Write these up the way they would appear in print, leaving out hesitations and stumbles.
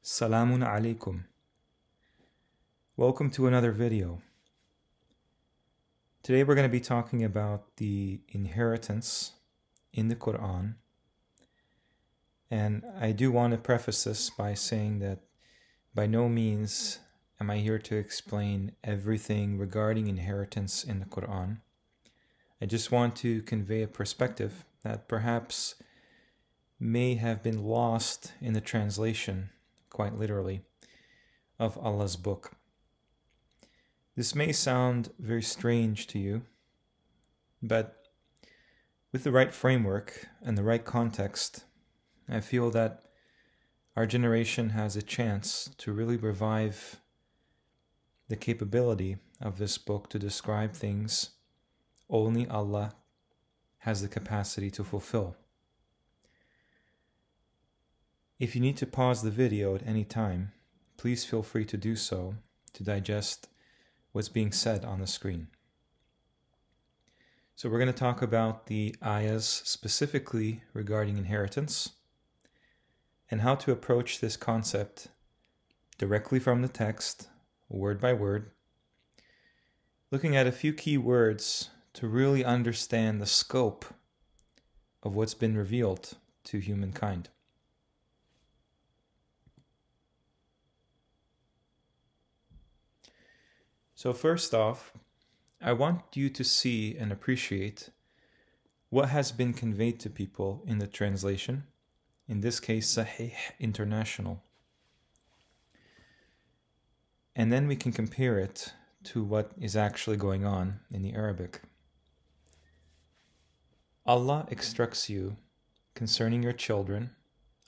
Salamun alaikum. Welcome to another video. Today we're going to be talking about the inheritance in the Qur'an. And I do want to preface this by saying that by no means am I here to explain everything regarding inheritance in the Qur'an. I just want to convey a perspective that perhaps may have been lost in the translation, quite literally, of Allah's book. This may sound very strange to you, but with the right framework and the right context, I feel that our generation has a chance to really revive the capability of this book to describe things only Allah has the capacity to fulfill. If you need to pause the video at any time, please feel free to do so to digest what's being said on the screen. So we're going to talk about the ayahs specifically regarding inheritance and how to approach this concept directly from the text, word by word, looking at a few key words to really understand the scope of what's been revealed to humankind. So first off, I want you to see and appreciate what has been conveyed to people in the translation, in this case Sahih International. And then we can compare it to what is actually going on in the Arabic. Allah instructs you concerning your children,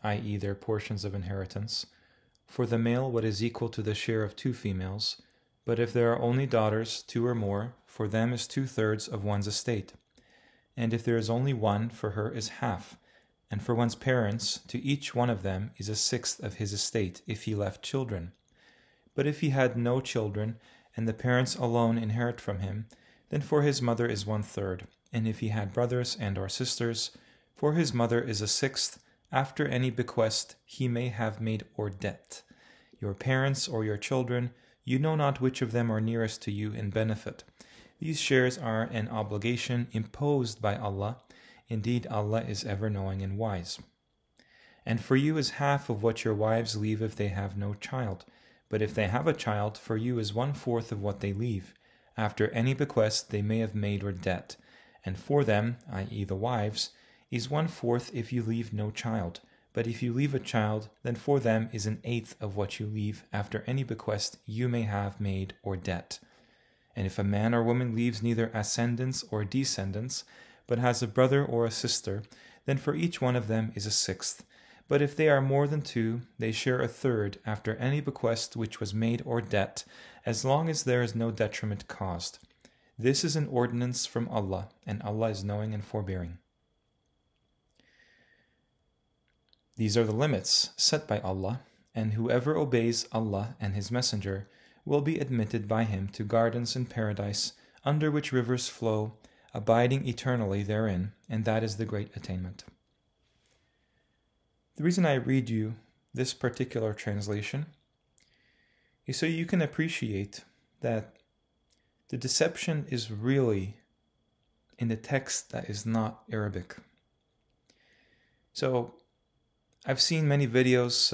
i.e. their portions of inheritance, for the male what is equal to the share of two females, but if there are only daughters, 2 or more, for them is 2/3 of one's estate. And if there is only one, for her is half. And for one's parents, to each one of them is 1/6 of his estate, if he left children. But if he had no children, and the parents alone inherit from him, then for his mother is 1/3. And if he had brothers and or sisters, for his mother is 1/6, after any bequest he may have made or debt. Your parents or your children, you know not which of them are nearest to you in benefit. These shares are an obligation imposed by Allah. Indeed, Allah is ever knowing and wise. And for you is half of what your wives leave if they have no child. But if they have a child, for you is 1/4 of what they leave, after any bequest they may have made or debt. And for them, i.e. the wives, is 1/4 if you leave no child. But if you leave a child, then for them is 1/8 of what you leave after any bequest you may have made or debt. And if a man or woman leaves neither ascendants or descendants, but has a brother or a sister, then for each one of them is 1/6. But if they are more than 2, they share 1/3 after any bequest which was made or debt, as long as there is no detriment caused. This is an ordinance from Allah, and Allah is knowing and forbearing. These are the limits set by Allah, and whoever obeys Allah and His Messenger will be admitted by Him to gardens in paradise, under which rivers flow, abiding eternally therein, and that is the great attainment. The reason I read you this particular translation is so you can appreciate that the deception is really in the text that is not Arabic. So, I've seen many videos,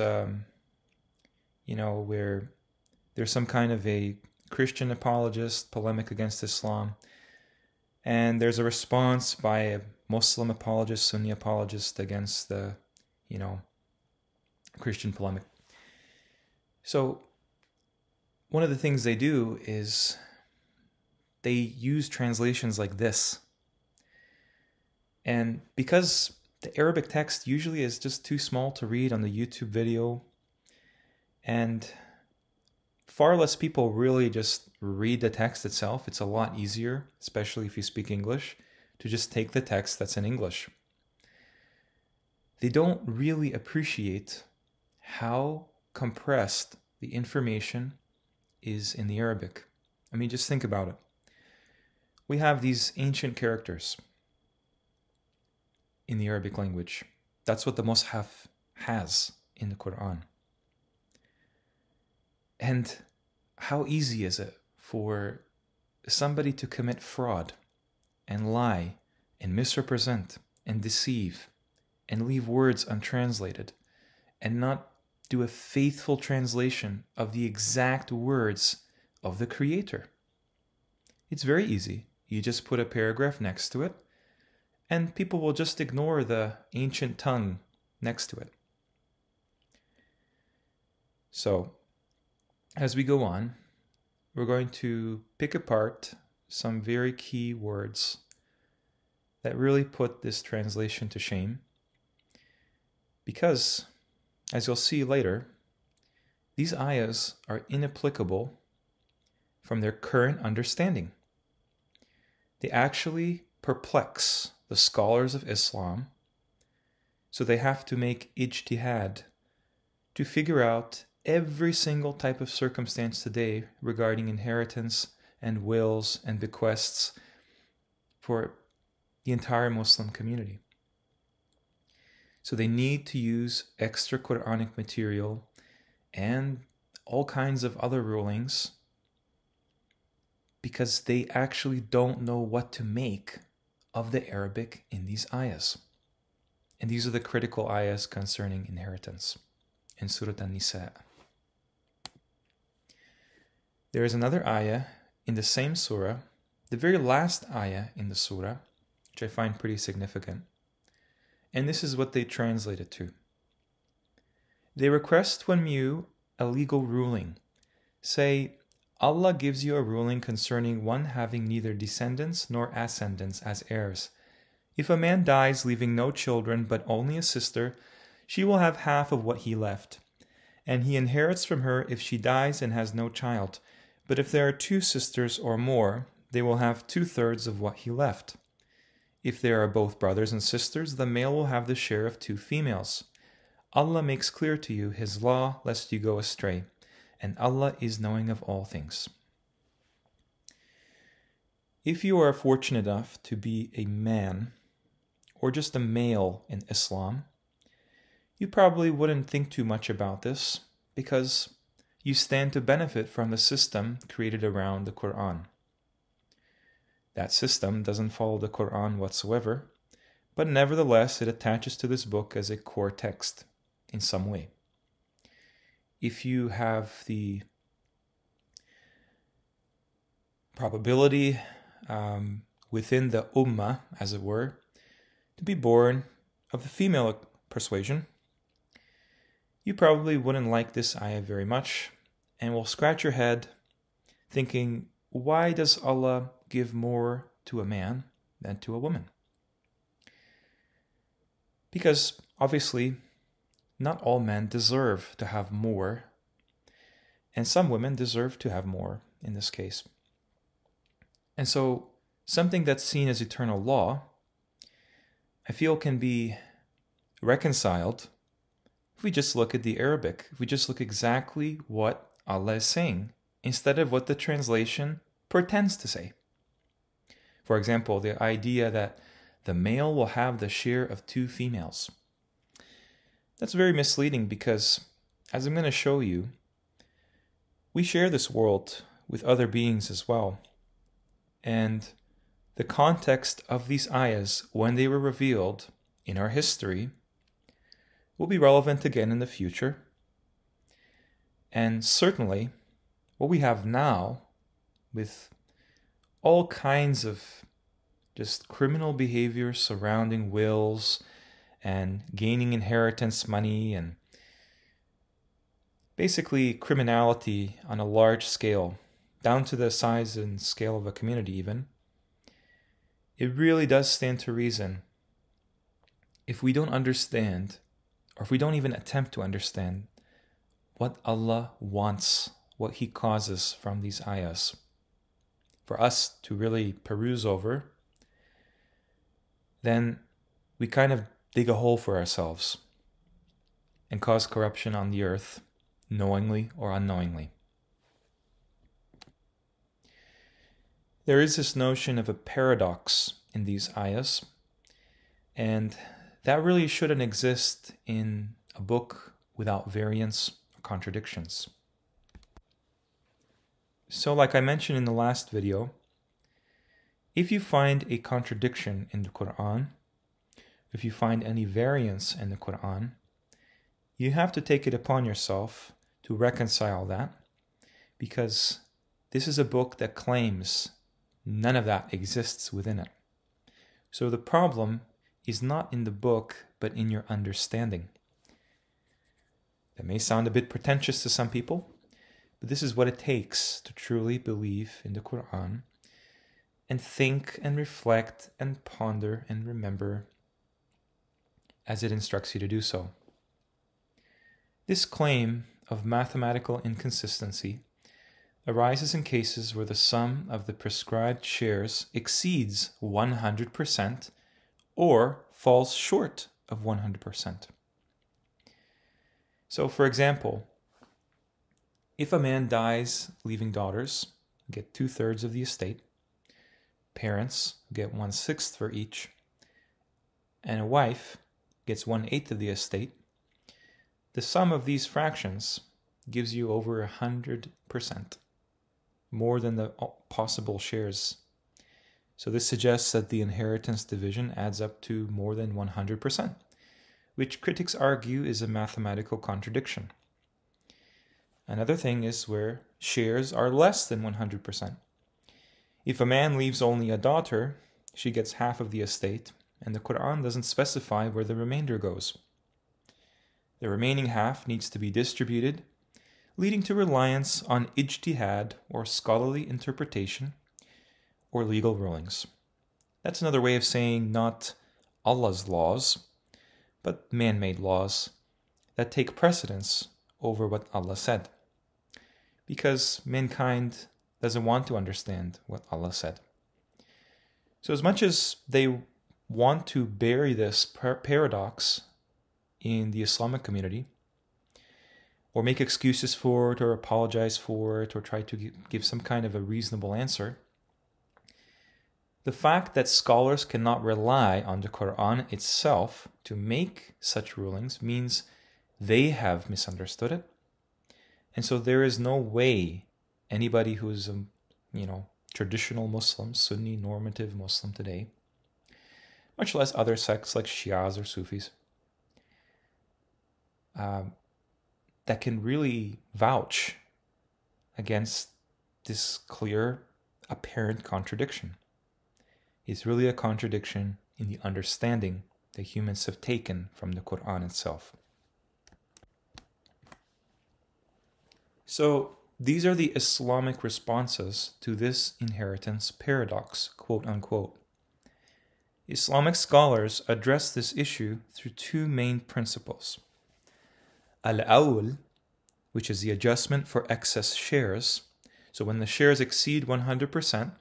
where there's some kind of a Christian apologist, polemic against Islam, and there's a response by a Muslim apologist, Sunni apologist against the, Christian polemic. So, one of the things they do is they use translations like this. And because the Arabic text usually is just too small to read on the YouTube video, and far less people really just read the text itself. It's a lot easier, especially if you speak English, to just take the text that's in English. They don't really appreciate how compressed the information is in the Arabic. I mean, just think about it. We have these ancient characters in the Arabic language. That's what the Mus'haf has in the Qur'an. And how easy is it for somebody to commit fraud and lie and misrepresent and deceive and leave words untranslated and not do a faithful translation of the exact words of the Creator? It's very easy. You just put a paragraph next to it, and people will just ignore the ancient tongue next to it. So, as we go on, we're going to pick apart some very key words that really put this translation to shame, because, as you'll see later, these ayahs are inapplicable from their current understanding. They actually perplex the scholars of Islam, so they have to make ijtihad to figure out every single type of circumstance today regarding inheritance and wills and bequests for the entire Muslim community. So they need to use extra Qur'anic material and all kinds of other rulings because they actually don't know what to make of the Arabic in these ayahs. And these are the critical ayahs concerning inheritance in Surah An-Nisa. There is another ayah in the same surah, the very last ayah in the surah, which I find pretty significant. And this is what they translate it to. They request from you a legal ruling. Say, Allah gives you a ruling concerning one having neither descendants nor ascendants as heirs. If a man dies leaving no children but only a sister, she will have half of what he left. And he inherits from her if she dies and has no child. But if there are 2 sisters or more, they will have 2/3 of what he left. If there are both brothers and sisters, the male will have the share of 2 females. Allah makes clear to you His law, lest you go astray, and Allah is knowing of all things. If you are fortunate enough to be a man, or just a male in Islam, you probably wouldn't think too much about this, because you stand to benefit from the system created around the Qur'an. That system doesn't follow the Qur'an whatsoever, but nevertheless it attaches to this book as a core text in some way. If you have the probability within the ummah, as it were, to be born of the female persuasion, you probably wouldn't like this ayah very much and will scratch your head thinking, why does Allah give more to a man than to a woman? Because obviously not all men deserve to have more, and some women deserve to have more in this case. And so something that's seen as eternal law, I feel can be reconciled if we just look at the Arabic, if we just look exactly what Allah is saying, instead of what the translation pretends to say. For example, the idea that the male will have the share of 2 females. That's very misleading because, as I'm going to show you, we share this world with other beings as well. And the context of these ayahs, when they were revealed in our history, will be relevant again in the future. And certainly, what we have now, with all kinds of just criminal behavior surrounding wills and gaining inheritance money and basically criminality on a large scale, down to the size and scale of a community even, it really does stand to reason, if we don't understand, or if we don't even attempt to understand what Allah wants, what He causes from these ayahs, for us to really peruse over, then we kind of dig a hole for ourselves and cause corruption on the earth, knowingly or unknowingly. There is this notion of a paradox in these ayahs, and that really shouldn't exist in a book without variants or contradictions. So like I mentioned in the last video, if you find a contradiction in the Qur'an, if you find any variance in the Qur'an, you have to take it upon yourself to reconcile that, because this is a book that claims none of that exists within it. So the problem is not in the book, but in your understanding. That may sound a bit pretentious to some people, but this is what it takes to truly believe in the Qur'an and think and reflect and ponder and remember as it instructs you to do so. This claim of mathematical inconsistency arises in cases where the sum of the prescribed shares exceeds 100% or falls short of 100%. So, for example, if a man dies leaving daughters who get 2/3 of the estate, parents who get 1/6 for each, and a wife gets 1/8 of the estate, the sum of these fractions gives you over 100%, more than the possible shares. So this suggests that the inheritance division adds up to more than 100%, which critics argue is a mathematical contradiction. Another thing is where shares are less than 100%. If a man leaves only a daughter, she gets half of the estate, and the Qur'an doesn't specify where the remainder goes. The remaining half needs to be distributed, leading to reliance on ijtihad, or scholarly interpretation, or legal rulings. That's another way of saying not Allah's laws, but man-made laws that take precedence over what Allah said, because mankind doesn't want to understand what Allah said. So as much as they want to bury this paradox in the Islamic community, or make excuses for it, or apologize for it, or try to give some kind of a reasonable answer, the fact that scholars cannot rely on the Qur'an itself to make such rulings means they have misunderstood it. And so there is no way anybody who is a traditional Muslim, Sunni normative Muslim today, much less other sects like Shias or Sufis, that can really vouch against this clear, apparent contradiction. It's really a contradiction in the understanding that humans have taken from the Qur'an itself. So these are the Islamic responses to this inheritance paradox, quote unquote. Islamic scholars address this issue through two main principles. Al-awwal, which is the adjustment for excess shares. So when the shares exceed 100%,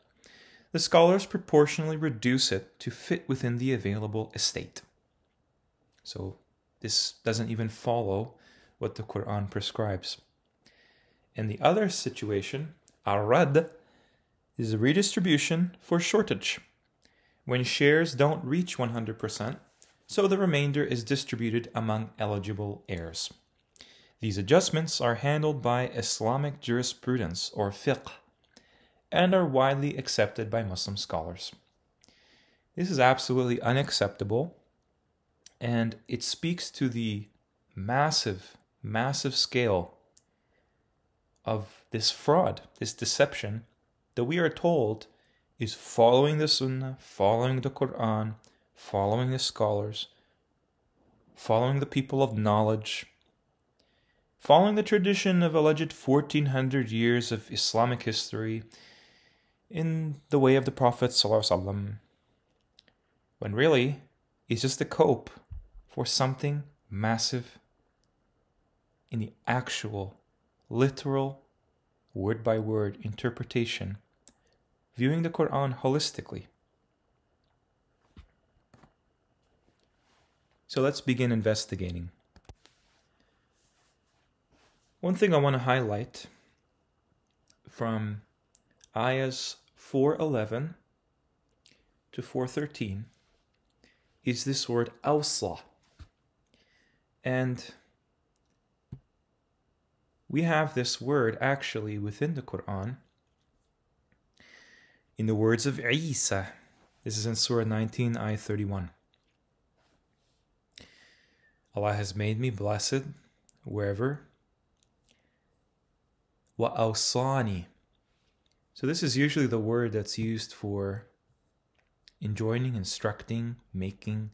the scholars proportionally reduce it to fit within the available estate. So this doesn't even follow what the Qur'an prescribes. And the other situation, ar-rad, is a redistribution for shortage, when shares don't reach 100%, so the remainder is distributed among eligible heirs. These adjustments are handled by Islamic jurisprudence, or fiqh, and are widely accepted by Muslim scholars. This is absolutely unacceptable, and it speaks to the massive, massive scale of this fraud, this deception, that we are told is following the Sunnah, following the Qur'an, following the scholars, following the people of knowledge, following the tradition of alleged 1400 years of Islamic history in the way of the Prophet ﷺ, when really it's just a cope for something massive in the actual, literal, word-by-word interpretation, viewing the Qur'an holistically. So let's begin investigating. One thing I want to highlight from ayahs 4:11 to 4:13 is this word awsa. And we have this word actually within the Qur'an In the words of Isa, this is in Surah 19, ayah 31. Allah has made me blessed wherever. Wa awsani. So this is usually the word that's used for enjoining, instructing, making.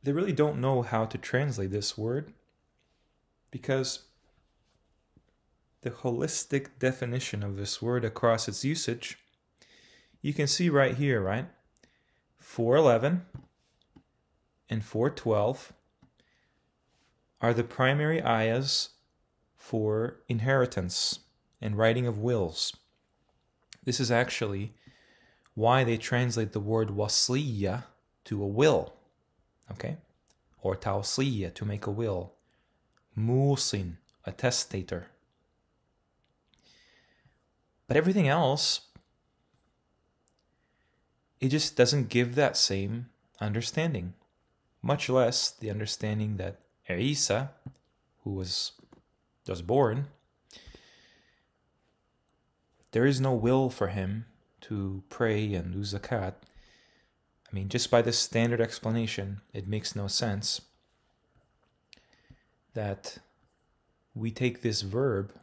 They really don't know how to translate this word because the holistic definition of this word across its usage, you can see right here, right? 4:11 and 4:12 are the primary ayahs for inheritance and writing of wills. This is actually why they translate the word wasliya to a will, okay? Or tawsiyya, to make a will. Musin, a testator. But everything else, it just doesn't give that same understanding. Much less the understanding that Isa, who was born, there is no will for him to pray and do zakat. I mean, just by this standard explanation, it makes no sense that we take this verb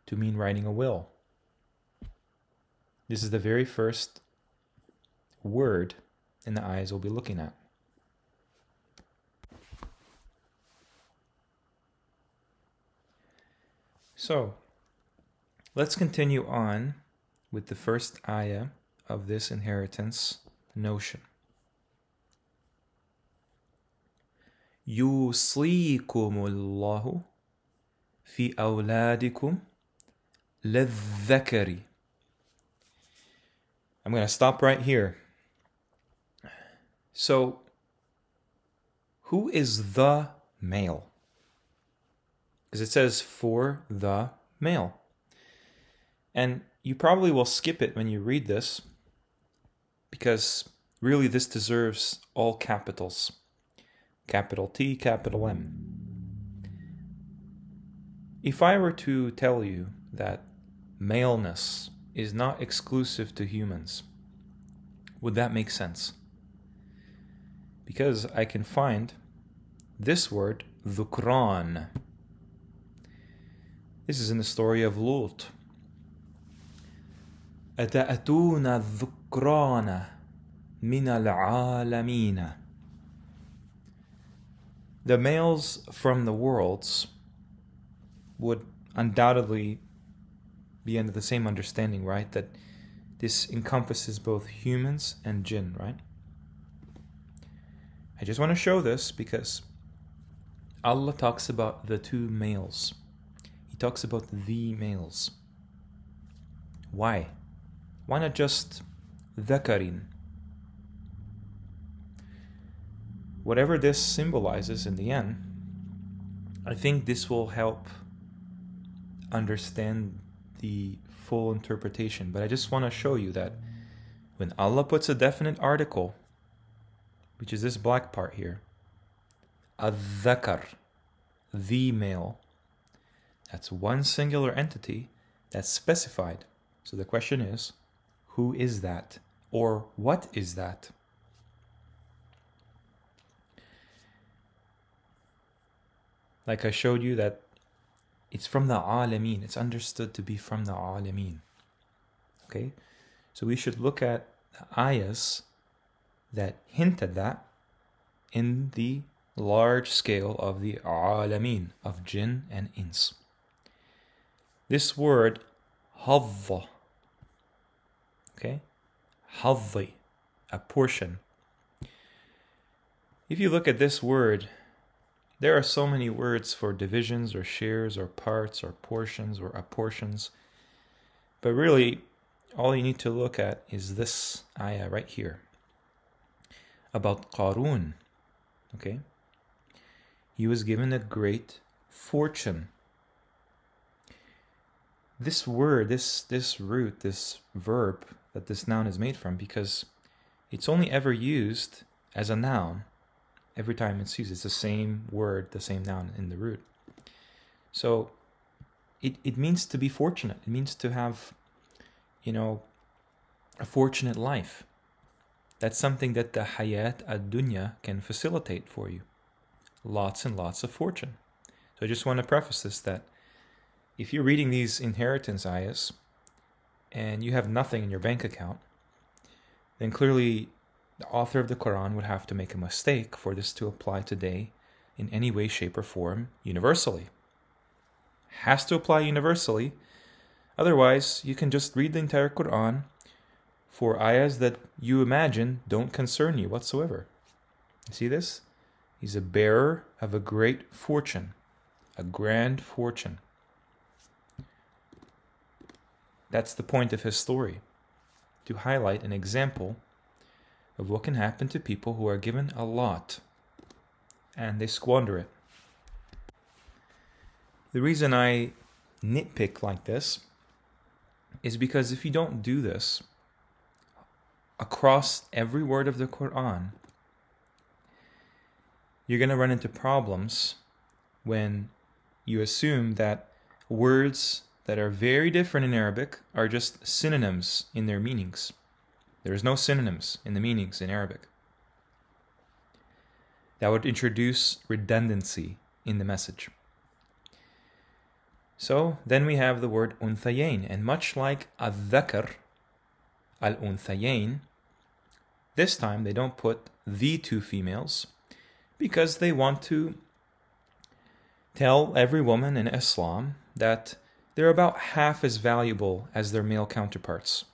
to mean writing a will. This is the very first word in the ayahs we'll be looking at. So, let's continue on with the first ayah of this inheritance notion. يُوصِيكُمُ اللَّهُ فِي أَوْلَادِكُمْ لِلذَّكَرِ. I'm going to stop right here. So, who is the male? Because it says for the male. And you probably will skip it when you read this, because really this deserves all capitals. Capital T, capital M. If I were to tell you that maleness is not exclusive to humans, would that make sense? Because I can find this word, dhukran. This is in the story of Lut. أَتَأْتُونَ الذُّكْرَانَ مِنَ الْعَالَمِينَ. The males from the worlds would undoubtedly be under the same understanding, right? That this encompasses both humans and jinn, right? I just want to show this because Allah talks about the two males. He talks about the males. Why? Why not just dhakarin? Whatever this symbolizes in the end, I think this will help understand the full interpretation. But I just want to show you that when Allah puts a definite article, which is this black part here, al-dhakar, the male, that's one singular entity that's specified. So the question is, who is that? Or what is that? Like I showed you that it's from the alameen. It's understood to be from the alameen. Okay? So we should look at the ayahs that hint at that in the large scale of the alameen, of jinn and ins. This word, hadha, okay? Hadhi, a portion. If you look at this word, there are so many words for divisions or shares or parts or portions or apportions. But really, all you need to look at is this ayah right here about Qarun. Okay? He was given a great fortune. This word, this root, this verb that this noun is made from, because it's only ever used as a noun. Every time it's used, it's the same word, the same noun in the root. So it means to be fortunate. It means to have, a fortunate life. That's something that the hayat ad-dunya can facilitate for you. Lots and lots of fortune. So I just want to preface this, that if you're reading these inheritance ayahs and you have nothing in your bank account, then clearly the author of the Qur'an would have to make a mistake for this to apply today in any way, shape, or form universally. Has to apply universally. Otherwise, you can just read the entire Qur'an for ayahs that you imagine don't concern you whatsoever. You see this? He's a bearer of a great fortune, a grand fortune. That's the point of his story, to highlight an example of what can happen to people who are given a lot and they squander it. The reason I nitpick like this is because if you don't do this across every word of the Qur'an, you're going to run into problems when you assume that words that are very different in Arabic are just synonyms in their meanings. There is no synonyms in the meanings in Arabic. That would introduce redundancy in the message. So then we have the word unthayain, and much like al-dhakar, al-unthayain, this time they don't put the two females because they want to tell every woman in Islam that they're about half as valuable as their male counterparts.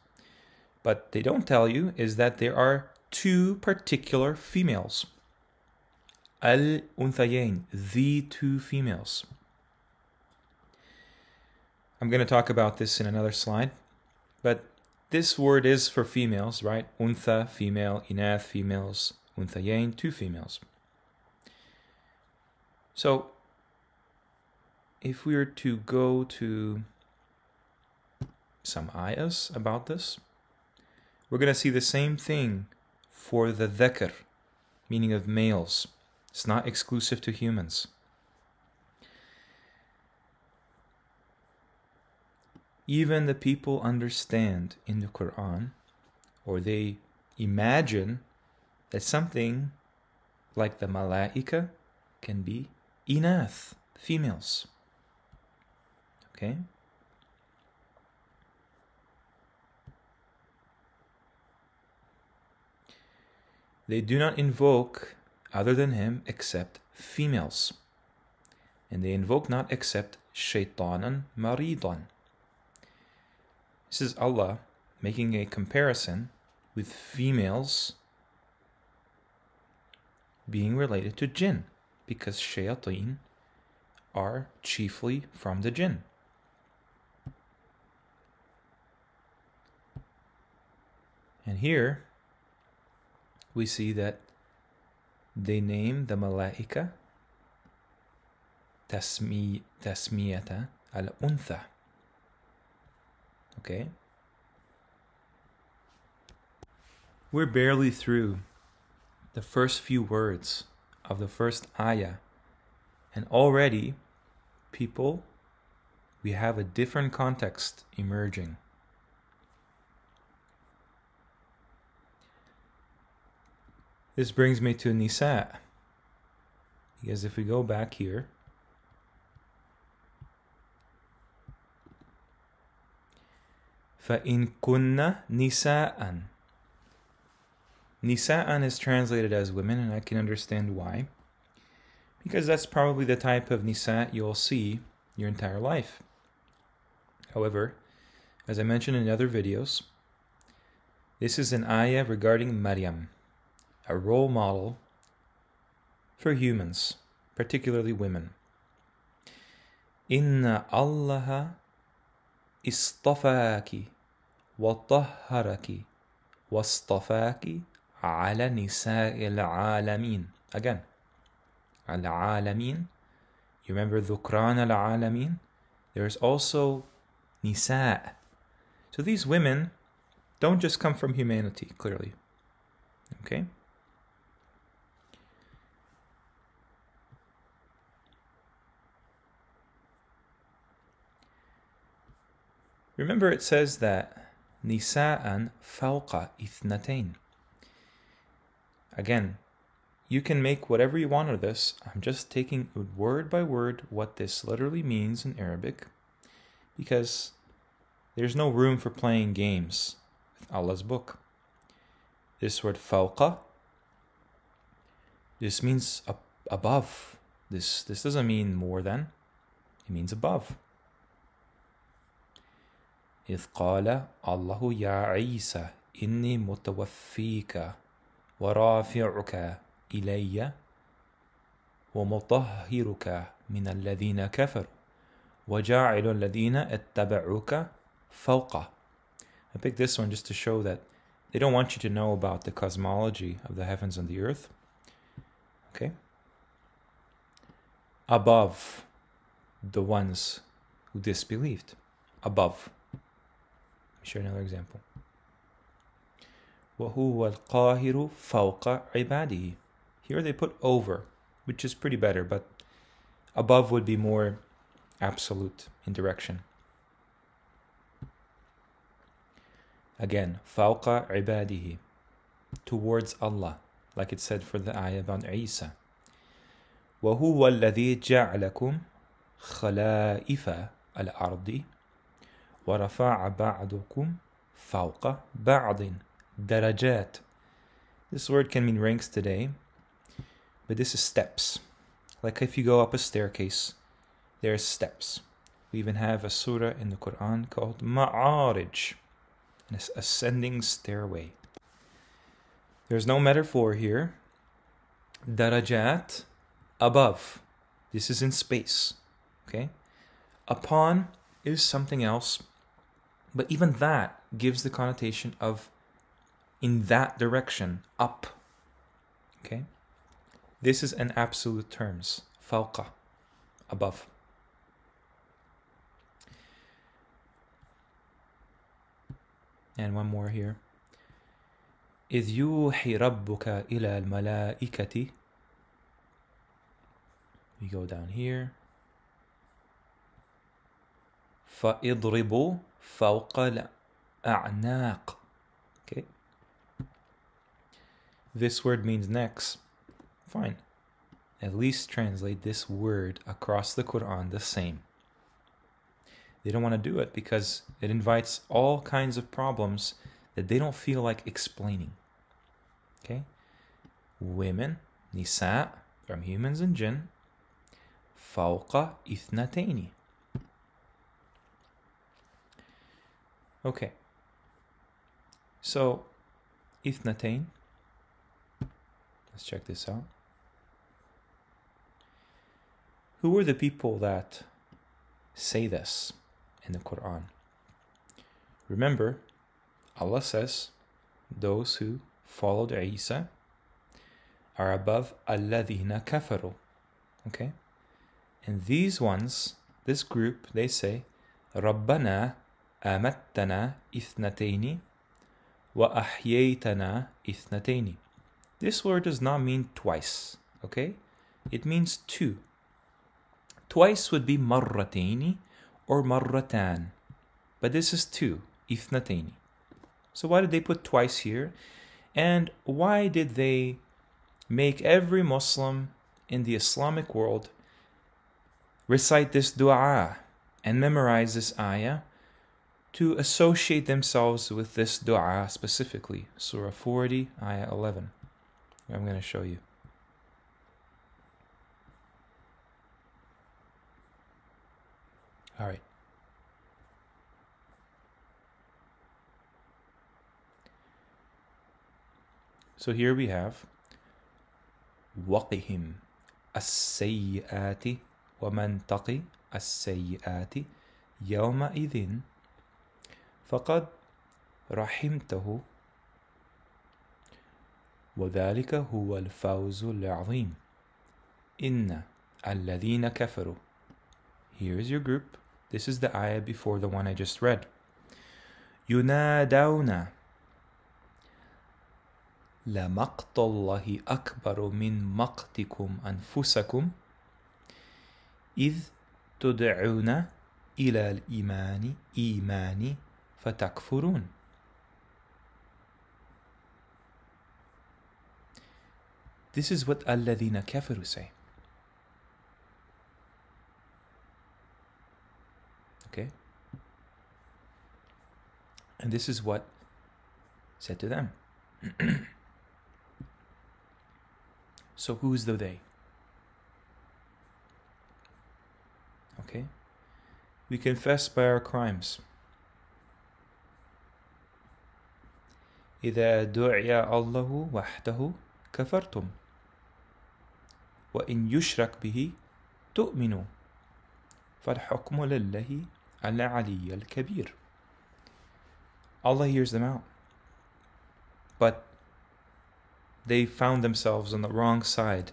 But they don't tell you is that there are two particular females. Al-unthayain, the two females. I'm going to talk about this in another slide, but this word is for females, right? Untha, female, inath, females, unthayain, two females. So, if we were to go to some ayahs about this, we're going to see the same thing for the dhakar, meaning of males. It's not exclusive to humans. Even the people understand in the Qur'an, or they imagine that something like the malaika can be inath, females. Okay? They do not invoke other than him except females. And they invoke not except shaytanan maridan. This is Allah making a comparison with females being related to jinn, because shayateen are chiefly from the jinn. And here we see that they name the malaika tasmiyata al-untha. Okay? We're barely through the first few words of the first ayah, and already, we have a different context emerging. This brings me to Nisa, because if we go back here, فَإِن كُنَّ نِسَاءً. Nisa'an is translated as women, and I can understand why. Because that's probably the type of nisa you'll see your entire life. However, as I mentioned in other videos, this is an ayah regarding Maryam, a role model for humans, particularly women. Inna Allaha istafaki wa tahharaki wastafaki ala nisa'il alamin. Again, al-alamin. You remember dhukran al-alamin? There's also nisa'. So these women don't just come from humanity, clearly. Okay? Remember it says that nisa'an fawqa ithnatain. Again, you can make whatever you want of this. I'm just taking word by word what this literally means in Arabic, because there's no room for playing games with Allah's book. This word fawqa, this means above. This doesn't mean more than, it means above. إذ قال الله يا عيسى إني متوفيك ورافعك إلي ومطهرك من الذين كفروا وجاعل الذين اتبعوك فوقه. I picked this one just to show that they don't want you to know about the cosmology of the heavens and the earth. Okay? Above the ones who disbelieved. Above. Let me show you another example. وَهُوَ الْقَاهِرُ فَوْقَ عِبَادِهِ. Here they put over, which is pretty better, but above would be more absolute in direction. Again, فَوْقَ عِبَادِهِ, towards Allah, like it said for the ayah about Isa. وَهُوَ الَّذِي جَعْلَكُمْ خَلَائِفَ الْأَرْضِ وَرَفَعَ بَعْضُكُمْ فَوْقَ بَعْضٍ darajat. This word can mean ranks today, but this is steps. Like if you go up a staircase, there's steps. We even have a surah in the Qur'an called ma'arij, an ascending stairway. There's no metaphor here. Darajat, above. This is in space. Okay? Upon is something else, but even that gives the connotation of in that direction, up. Okay? This is in absolute terms. Fawqa, above. And one more here. إِذْ يُوحِي رَبُّكَ إِلَى الْمَلَائِكَةِ. We go down here. فَإِضْرِبُوا فَوْقَ الْأَعْنَاقِ. Okay? This word means necks. Fine. At least translate this word across the Qur'an the same. They don't want to do it because it invites all kinds of problems that they don't feel like explaining. Okay? Women, nisa, from humans and jinn, fawqa ithnataini. Okay. So, ithnatain. Let's check this out. Who are the people that say this in the Qur'an? Remember, Allah says those who followed Isa are above alladhina kafaru. Okay? And these ones, this group, they say, Rabbana amattana ithnataini wa ahyaytana ithnataini. This word does not mean twice, okay? It means two. Twice would be marrataini or marratan, but this is two, ithnataini. So why did they put twice here? And why did they make every Muslim in the Islamic world recite this dua and memorize this ayah to associate themselves with this dua specifically? Surah 40, ayah 11. I'm going to show you. All right. So here we have وَقِهِمْ السَّيِّئَاتِ وَمَنْ تَقِ السَّيِّئَاتِ يَوْمَئِذٍ فَقَدْ رَحِمْتَهُ وَذَلِكَ هُوَ الْفَوْزُ الْعَظِيمُ إِنَّ الَّذِينَ كَفَرُوا. Here is your group. This is the ayah before the one I just read. يُنَادَوْنَ لَمَقْتَ اللَّهِ أَكْبَرُ مِنْ مَقْتِكُمْ أَنفُسَكُمْ إِذْ تُدْعُونَ إلى الإيمان إيماني فتكفرون. This is what الذين كفروا say. Okay? And this is what said to them. So who's the they? Okay? We confess by our crimes. إذا دعي الله وحده كفرتم وإن يشرك به تؤمنوا فالحكم لله العلي الكبير. Allah hears them out. But they found themselves on the wrong side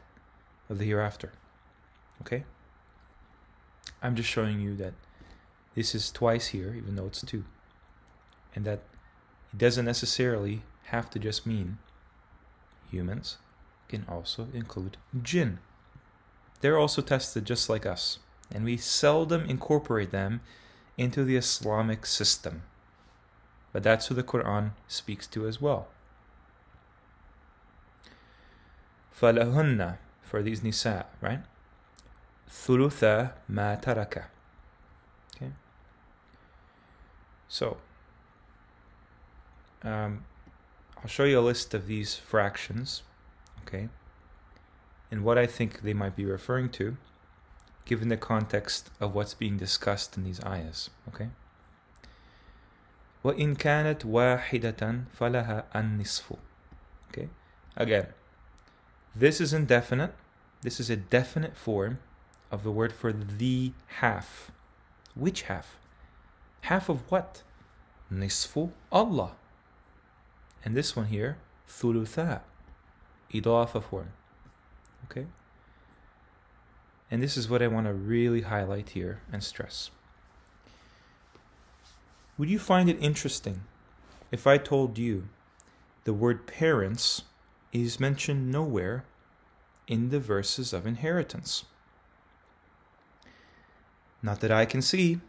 of the hereafter. Okay? I'm just showing you that this is twice here, even though it's two. And that it doesn't necessarily have to just mean humans. It can also include jinn. They're also tested just like us. And we seldom incorporate them into the Islamic system. But that's who the Qur'an speaks to as well. فَلَهُنَّ, for these nisa, right? ثُلُثَ مَا تَرَكَ. Okay? So, I'll show you a list of these fractions, okay? And what I think they might be referring to, given the context of what's being discussed in these ayahs, okay? وَإِن كَانَتْ وَاحِدَةً فَلَهَا النِّصْفُ. Okay? Again, this is indefinite. This is a definite form of the word for the half. Which half? Half of what? Nisfu Allah. And this one here, thulutha, idafa form. Okay? And this is what I want to really highlight here and stress. Would you find it interesting if I told you the word parents is mentioned nowhere in the verses of inheritance? Not that I can see,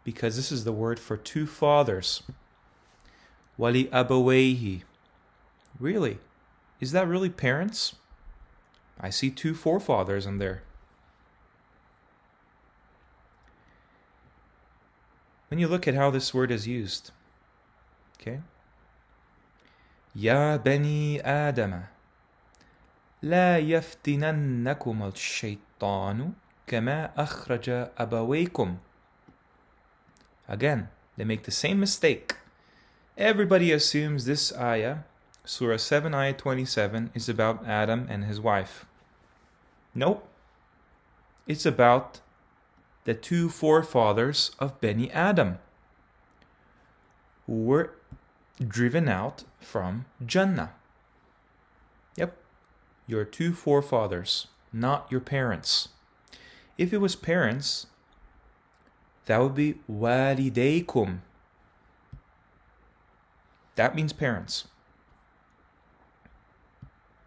because this is the word for two fathers. Wali abawayhi. Really? Is that really parents? I see two forefathers in there. When you look at how this word is used, okay? Ya bani Adama, la yaftinannakum al-shaytanu kama akhraja abawaykum. Again, they make the same mistake. Everybody assumes this ayah, Surah 7, ayah 27, is about Adam and his wife. Nope. It's about the two forefathers of Bani Adam, who were driven out from Jannah. Yep, your two forefathers, not your parents. If it was parents, that would be walidaykum. That means parents.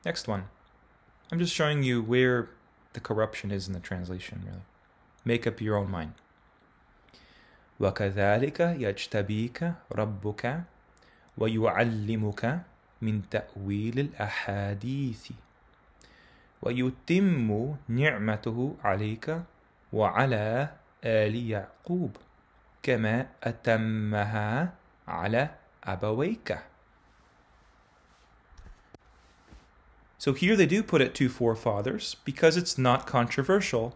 Next one. I'm just showing you where the corruption is in the translation, really. Make up your own mind. وَكَذَلِكَ يَجْتَبِيكَ رَبُّكَ وَيُعَلِّمُكَ مِنْ تَأْوِيلِ الْأَحَادِيثِ وَيُتِمُّ نِعْمَتُهُ عَلَيْكَ وَعَلَى آلِ يَعْقُوبَ كَمَا أَتَمَّهَا عَلَى أَبَوَيْكَ. So here they do put it two forefathers because it's not controversial,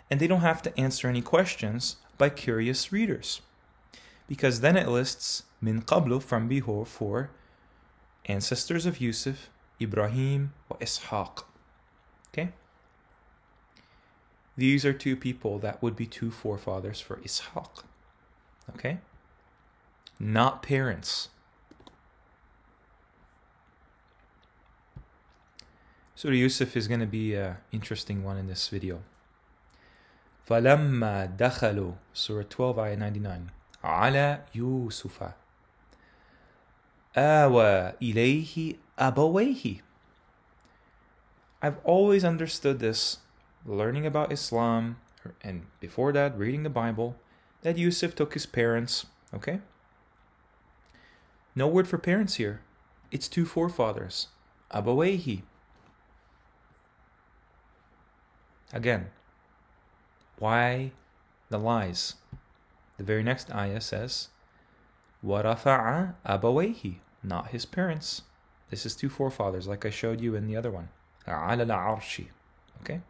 and they don't have to answer any questions by curious readers, because then it lists min qablu, from before, for ancestors of Yusuf, Ibrahim, or Ishaq. Okay? These are two people that would be two forefathers for Ishaq. Okay? Not parents. Surah Yusuf is going to be an interesting one in this video. فَلَمَّا دَخَلُوا, Surah 12, ayah 99, عَلَى يُوسُفَ آوَى إِلَيْهِ أَبَوَيْهِ. I've always understood this, learning about Islam, and before that, reading the Bible, that Yusuf took his parents, okay? No word for parents here. It's two forefathers. Abawayhi. Again, why the lies? The very next ayah says, وَرَفَعَ أَبَوَيْهِ, not his parents. This is two forefathers, like I showed you in the other one. عَلَى الْعَرْشِ. Okay?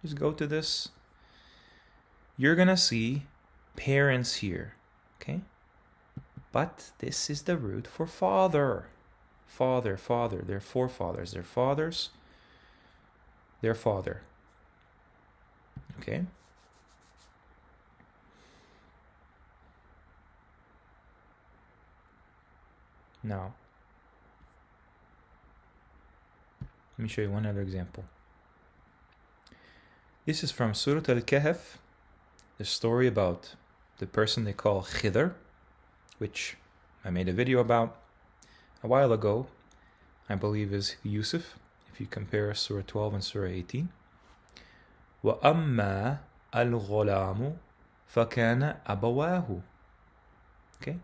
Just go to this. You're going to see parents here. Okay? But this is the root for father. Father, father. They're forefathers. They're fathers. Their father. Okay? Now, let me show you one other example. This is from Surah Al-Kahf, the story about the person they call Khidr, which I made a video about a while ago. I believe is Yusuf, if you compare Surah 12 and Surah 18. وَأَمَّا الْغُلَامُ فَكَانَ أَبَوَاهُ. Okay?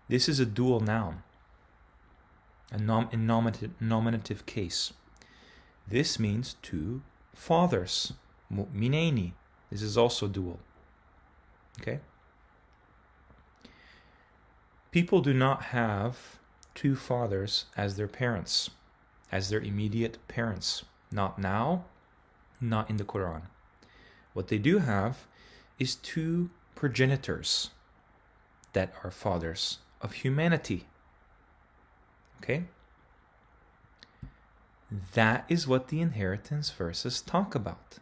This is a dual noun. A nominative case. This means two fathers. Mu'minaini. This is also dual. Okay? People do not have two fathers as their parents, as their immediate parents. Not now, not in the Qur'an. What they do have is two progenitors that are fathers of humanity. Okay? That is what the inheritance verses talk about.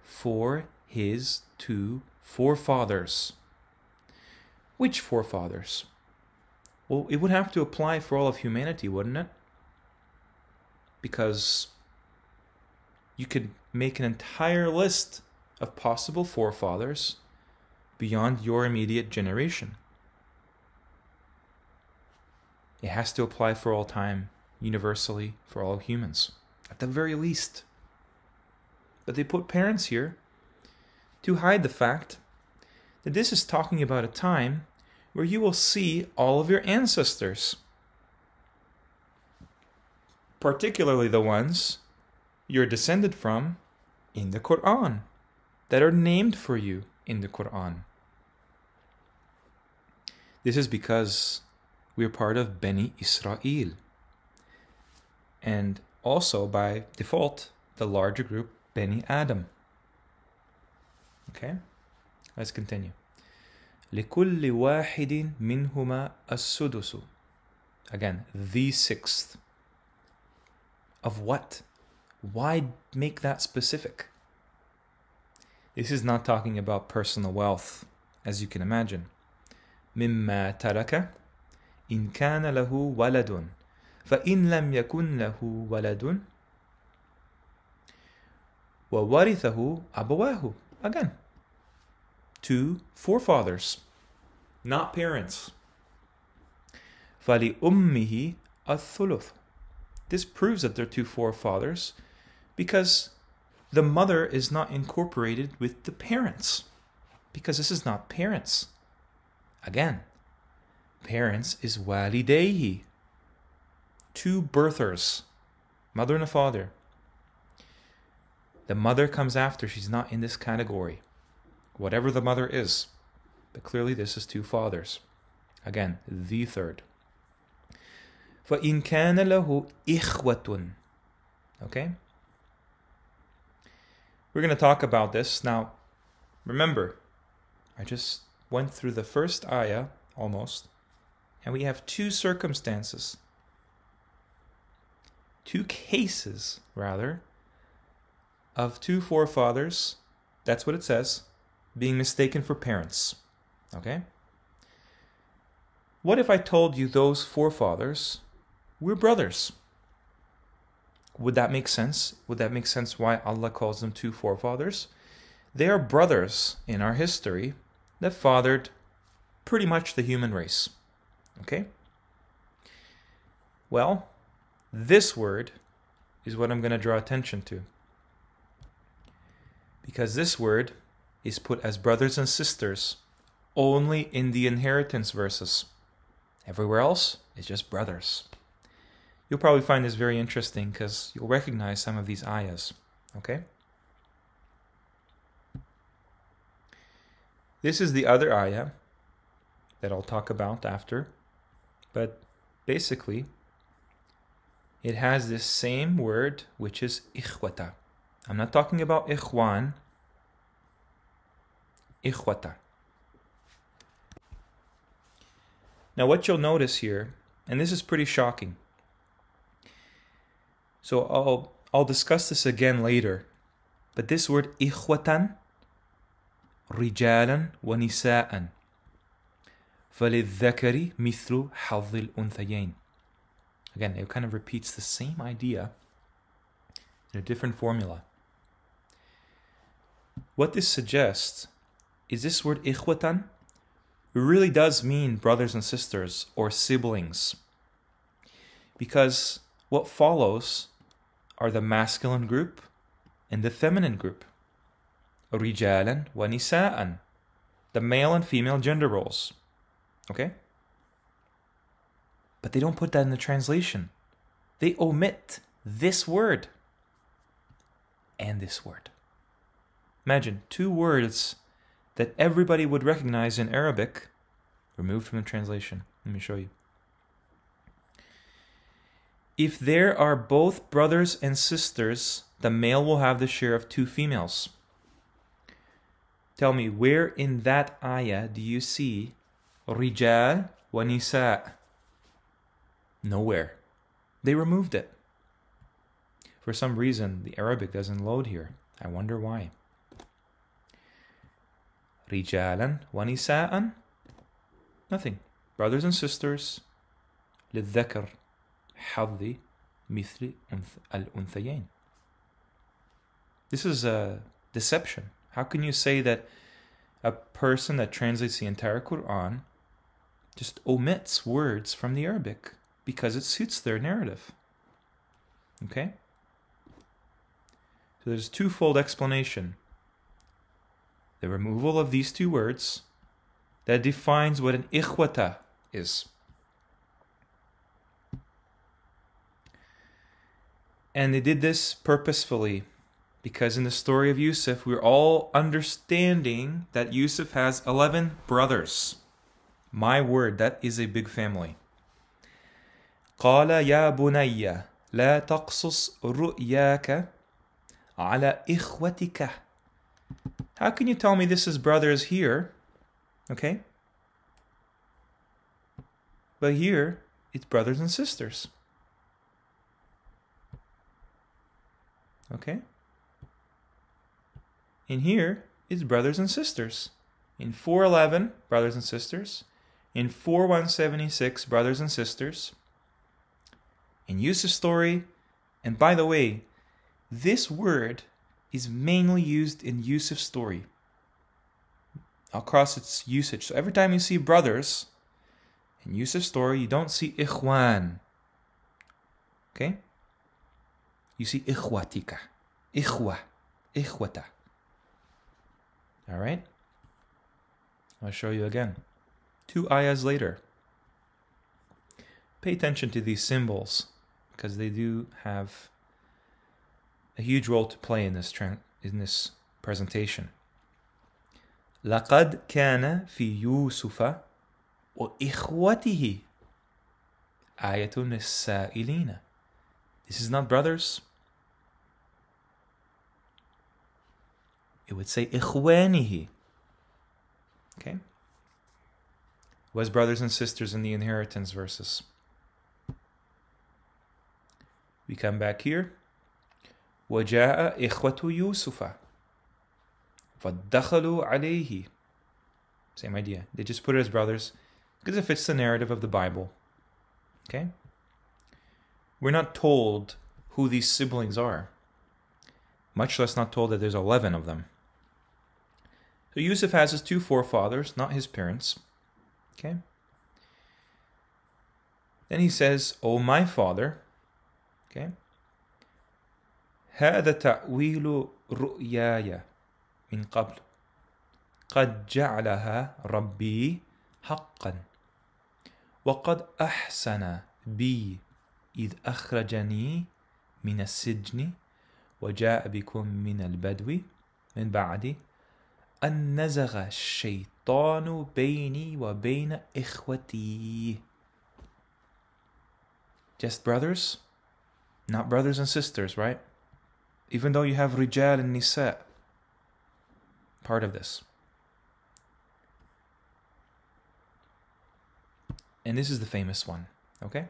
For his two forefathers. Which forefathers? Well, it would have to apply for all of humanity, wouldn't it? Because you could make an entire list of possible forefathers beyond your immediate generation. It has to apply for all time, universally, for all humans, at the very least. But they put parents here to hide the fact that this is talking about a time where you will see all of your ancestors, particularly the ones you're descended from in the Qur'an, that are named for you in the Qur'an. This is because we are part of Bani Israel. And also, by default, the larger group, Bani Adam. Okay? Let's continue. لِكُلِّ وَاحِدٍ مِّنْهُمَا السُّدُسُ. Again, the sixth. Of what? Why make that specific? This is not talking about personal wealth, as you can imagine. مِمَّا تَرَكَ إِنْ كَانَ لَهُ وَلَدٌ فَإِنْ لَمْ يَكُنْ لَهُ وَلَدٌ وَوَرِثَهُ أَبَوَاهُ. Again, two forefathers, not parents. فَلِأُمِّهِ الثُّلُثُ. This proves that they're two forefathers because the mother is not incorporated with the parents, because this is not parents. Again, parents is walidayhi, two birthers, mother and a father. The mother comes after, she's not in this category, whatever the mother is. But clearly this is two fathers. Again, the third. فَإِنْ كَانَ لَهُ إِخْوَةٌ. Okay? We're going to talk about this. Now, remember, I just went through the first ayah, almost, and we have two circumstances. Two cases, rather, of two forefathers, that's what it says, being mistaken for parents. Okay? What if I told you those forefathers were brothers? Would that make sense? Would that make sense why Allah calls them two forefathers? They are brothers in our history that fathered pretty much the human race. Okay? Well, this word is what I'm going to draw attention to. Because this word is put as brothers and sisters only in the inheritance verses. Everywhere else, it's just brothers. You'll probably find this very interesting because you'll recognize some of these ayahs. Okay? This is the other ayah that I'll talk about after. But basically, it has this same word, which is ikhwata. I'm not talking about ikhwan. Ikhwata. Now what you'll notice here, and this is pretty shocking. So I'll discuss this again later. But this word ikhwatan, rijalan wa nisa'an. فَلِلذَّكَرِ مِثْلُ حَظِّ الْأُنْثَيَيْنِ. Again, it kind of repeats the same idea in a different formula. What this suggests is this word ikhwatan really does mean brothers and sisters or siblings. Because what follows are the masculine group and the feminine group. رِجَالًا وَنِسَاءً. The male and female gender roles. Okay? But they don't put that in the translation. They omit this word and this word. Imagine two words that everybody would recognize in Arabic removed from the translation. Let me show you. If there are both brothers and sisters, the male will have the share of two females. Tell me, where in that ayah do you see Rijal wa Nisa? Nowhere. They removed it. For some reason, the Arabic doesn't load here. I wonder why. Rijalan wa nisa'an. Nothing. Brothers and sisters. للذكر حظ مثل الأنثيين. This is a deception. How can you say that a person that translates the entire Qur'an just omits words from the Arabic because it suits their narrative? Okay? So there's a twofold explanation. The removal of these two words that defines what an ikhwata is. And they did this purposefully because in the story of Yusuf, we're all understanding that Yusuf has 11 brothers. My word, that is a big family. قال يا بني لا تقصص رؤياك على إخوتك. How can you tell me this is brothers here? Okay? But here, it's brothers and sisters. Okay? In here, it's brothers and sisters. In 4:11, brothers and sisters. In 4:176, brothers and sisters. In Yusuf's story, and by the way, this word is mainly used in Yusuf's story across its usage. So every time you see brothers in Yusuf's story, you don't see ikhwan. Okay? You see ikhwatika. Ikhwa. Ikhwata. Alright? I'll show you again. 2 ayahs later. Pay attention to these symbols because they do have a huge role to play in this presentation. لقد كان في يوسف وإخوته آية للسائلين. This is not brothers. It would say إخوانه. Okay? Was brothers and sisters in the inheritance verses. We come back here. وجاء إخوة يوسف فدخلوا عليه. Same idea. They just put it as brothers because it fits the narrative of the Bible. Okay? We're not told who these siblings are. Much less not told that there's 11 of them. So Yusuf has his 2 forefathers, not his parents. Okay? Then he says, "O my father." Okay? هذا تأويل رؤياي من قبل قد جعلها ربي حقا وقد أحسن بي إذ أخرجني من السجن وجاء بكم من البدو من بعد أن نزغ الشيطان بيني وبين إخوتي. Just brothers, not brothers and sisters, right? Even though you have rijal and nisa, part of this. And this is the famous one, okay?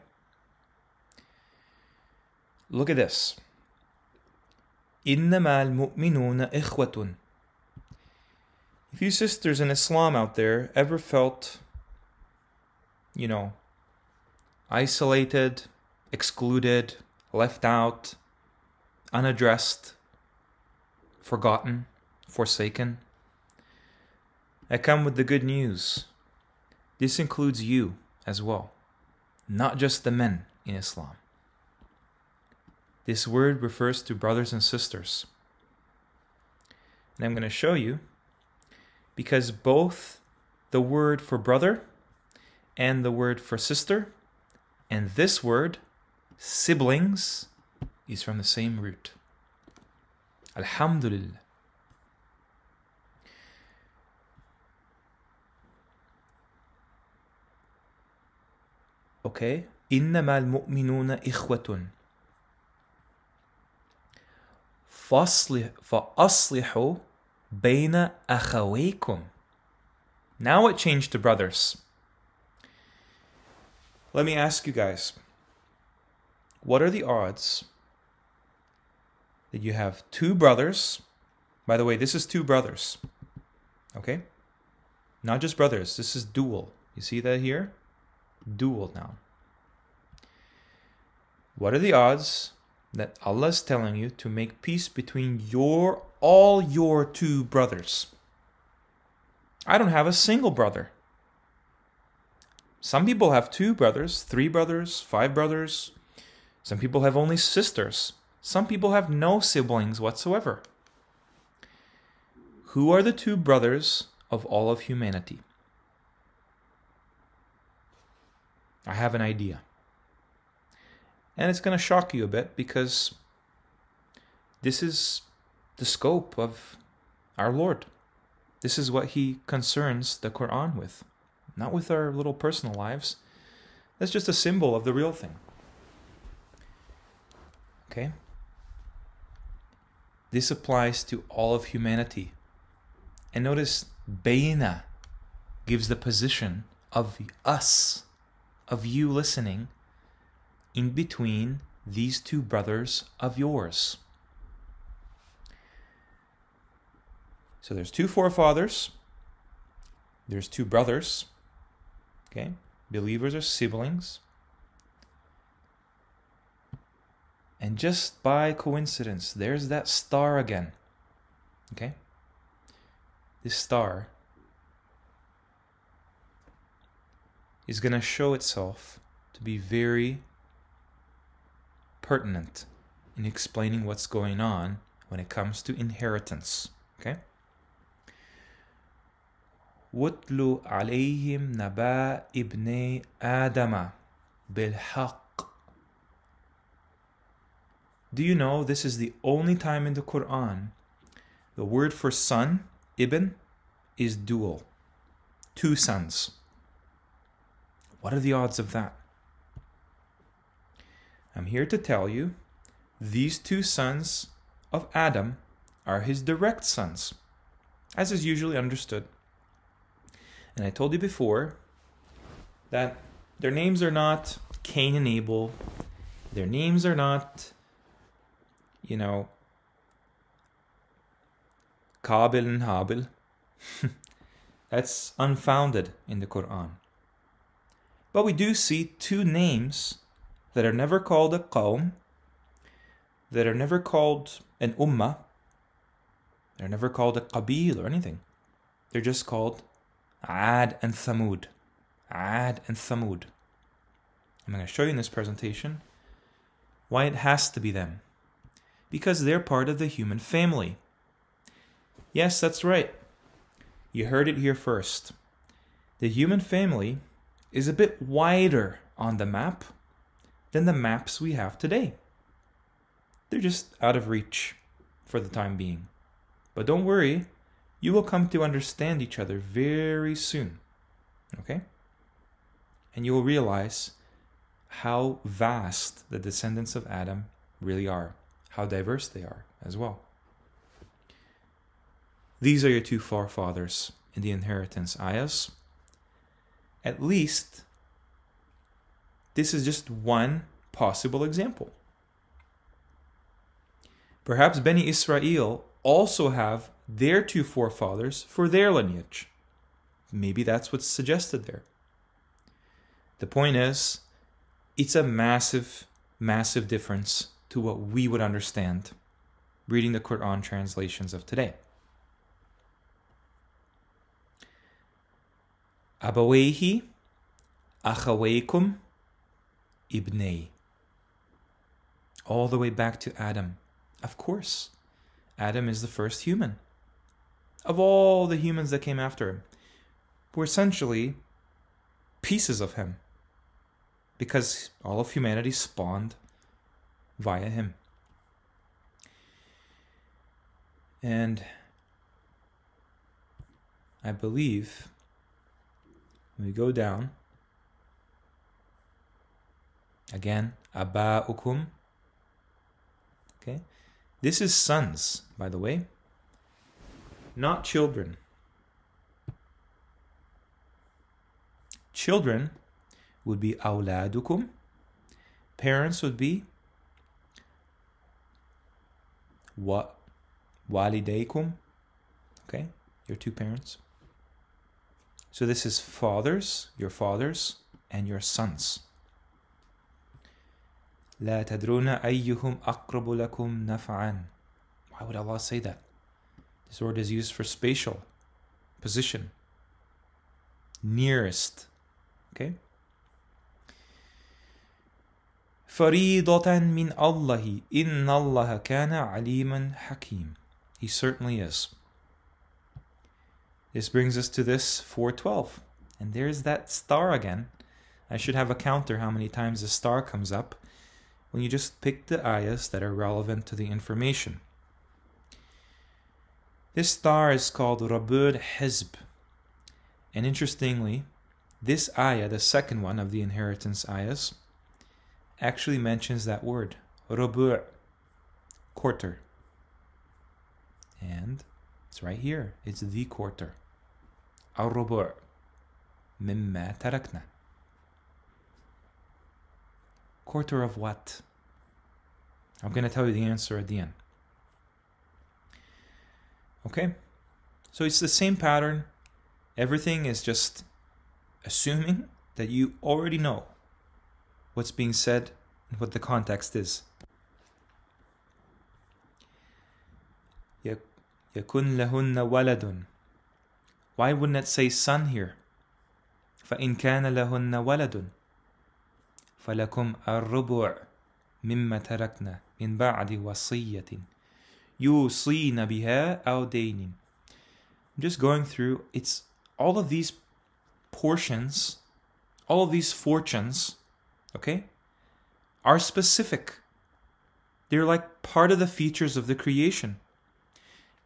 Look at this. إنما المؤمنون إخوة. If you sisters in Islam out there ever felt, isolated, excluded, left out, unaddressed, forgotten, forsaken, I come with the good news. This includes you as well, not just the men in Islam. This word refers to brothers and sisters. And I'm going to show you, because both the word for brother and the word for sister and this word, siblings, is from the same root. Alhamdulillah. Okay. إنما المؤمنون إخوة فأصلحوا بين أخويكم. Now it changed to brothers. Let me ask you guys, what are the odds that you have two brothers? By the way, this is two brothers. Okay? Not just brothers, this is dual. You see that here? Dual now. What are the odds that Allah is telling you to make peace between all your two brothers? I don't have a single brother. Some people have two brothers, 3 brothers, 5 brothers. Some people have only sisters. Some people have no siblings whatsoever. Who are the two brothers of all of humanity? I have an idea. And it's going to shock you a bit because this is the scope of our Lord. This is what He concerns the Qur'an with, not with our little personal lives. That's just a symbol of the real thing. Okay? This applies to all of humanity. And notice, Bayna gives the position of us, of you listening, in between these two brothers of yours. So there's 2 forefathers, there's 2 brothers, okay? Believers are siblings. And just by coincidence, there's that star again, okay? This star is going to show itself to be very pertinent in explaining what's going on when it comes to inheritance. Okay? وَاتْلُ عَلَيْهِمْ نَبَأَ ابْنَيْ آدَمَ بِالْحَقِّ. Do you know this is the only time in the Qur'an the word for son, ibn, is dual. 2 sons. What are the odds of that? I'm here to tell you, these 2 sons of Adam are his direct sons, as is usually understood. And I told you before that their names are not Cain and Abel. Their names are not, Qabil and Habil. That's unfounded in the Qur'an. But we do see 2 names that are never called a qawm, that are never called an ummah, they're never called a qabil or anything. They're just called Ad and Thamud. Ad and Thamud. I'm going to show you in this presentation why it has to be them. Because they're part of the human family. Yes, that's right. You heard it here first. The human family is a bit wider on the map than the maps we have today. They're just out of reach for the time being. But don't worry, you will come to understand each other very soon. Okay? And you will realize how vast the descendants of Adam really are, how diverse they are as well. These are your two forefathers in the inheritance ayahs. At least, this is just one possible example. Perhaps Beni Israel also have their two forefathers for their lineage. Maybe that's what's suggested there. The point is, it's a massive, massive difference to what we would understand reading the Qur'an translations of today. Abawayhi, akhawaykum, ibnay. All the way back to Adam. Of course, Adam is the first human. Of all the humans that came after him, we're essentially pieces of him, because all of humanity spawned via him. And I believe when we go down, again, aba'ukum. Okay, this is sons, by the way, not children. Children would be awladukum. Parents would be walidaykum. Okay, your two parents. So this is fathers, and your sons. لا تدرون أيهم أقرب لكم نفعا. Why would Allah say that? This word is used for spatial position. Nearest. Okay? فريضة من الله إن الله كان عليما حكيم. He certainly is. This brings us to this 4:12. And there's that star again. I should have a counter how many times the star comes up when you just pick the ayahs that are relevant to the information. This star is called Rabur Hizb. And interestingly, this ayah, the second one of the inheritance ayahs, actually mentions that word, Rabur, quarter. And it's right here. It's the quarter. Al-Rabur, mimma tarakna. Quarter of what? I'm going to tell you the answer at the end. Okay? So it's the same pattern. Everything is just assuming that you already know what's being said and what the context is. يَكُنْ لَهُنَّ وَلَدٌ. Why wouldn't it say son here? فَإِنْ كَانَ لَهُنَّ وَلَدٌ فَلَكُمْ الرُّبُعُ مِمَّا تَرَكْنَا مِنْ بَعْدِ وَصِيَّةٍ يُوصِينَ بِهَا أَوْ دَيْنٍ. I'm just going through, it's all of these portions, all of these fortunes, okay, are specific. They're like part of the features of the creation.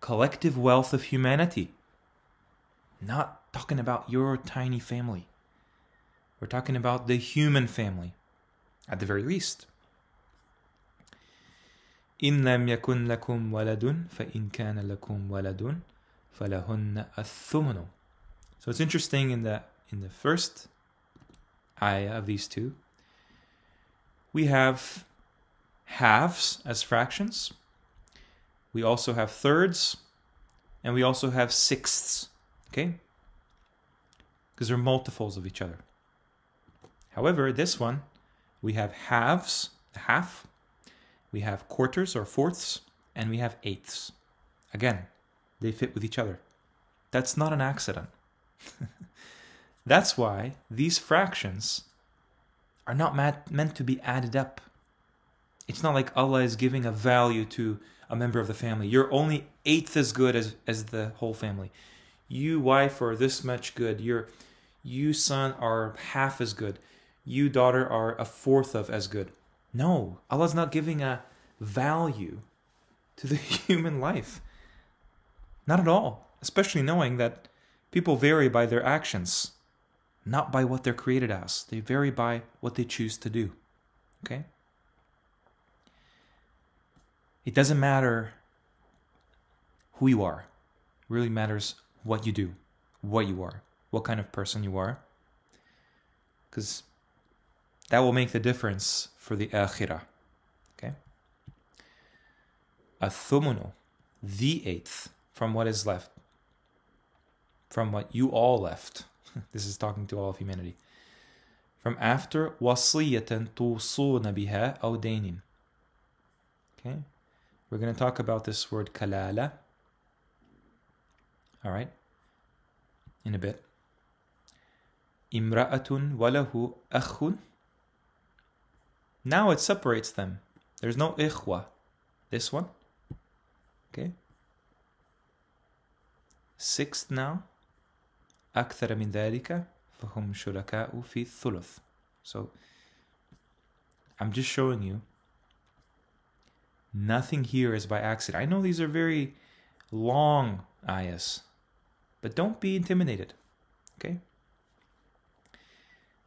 Collective wealth of humanity. Not talking about your tiny family. We're talking about the human family, at the very least. إِن لَمْ يَكُنْ لَكُمْ وَلَدٌ فَإِنْ كَانَ لَكُمْ وَلَدٌ فَلَهُنَّ الثُّمُنُ. So it's interesting in the first ayah of these two, we have halves as fractions. We also have thirds, and we also have sixths, okay? Because they're multiples of each other. However, this one, we have halves, half, we have quarters or fourths, and we have eighths. Again, they fit with each other. That's not an accident. That's why these fractions are not meant to be added up. It's not like Allah is giving a value to a member of the family. You're only eighth as good as the whole family. You wife are this much good. You son are half as good. You daughter are a fourth of as good. No, Allah's not giving a value to the human life. Not at all. Especially knowing that people vary by their actions, not by what they're created as. They vary by what they choose to do. Okay? It doesn't matter who you are. It really matters what you do, what you are, what kind of person you are. Because that will make the difference for the akhirah. Okay? Athumunu, the eighth, from what is left. From what you all left. This is talking to all of humanity. From after wasiyatan tusuna biha aw dainin. Okay? We're going to talk about this word kalala. Alright? In a bit. Imra'atun walahu akhun. Now it separates them. There's no ikhwa. This one. Okay? Sixth now. أكثر من ذلك فهم شركاء في الثلث. So I'm just showing you nothing here is by accident. I know these are very long ayahs, but don't be intimidated. Okay?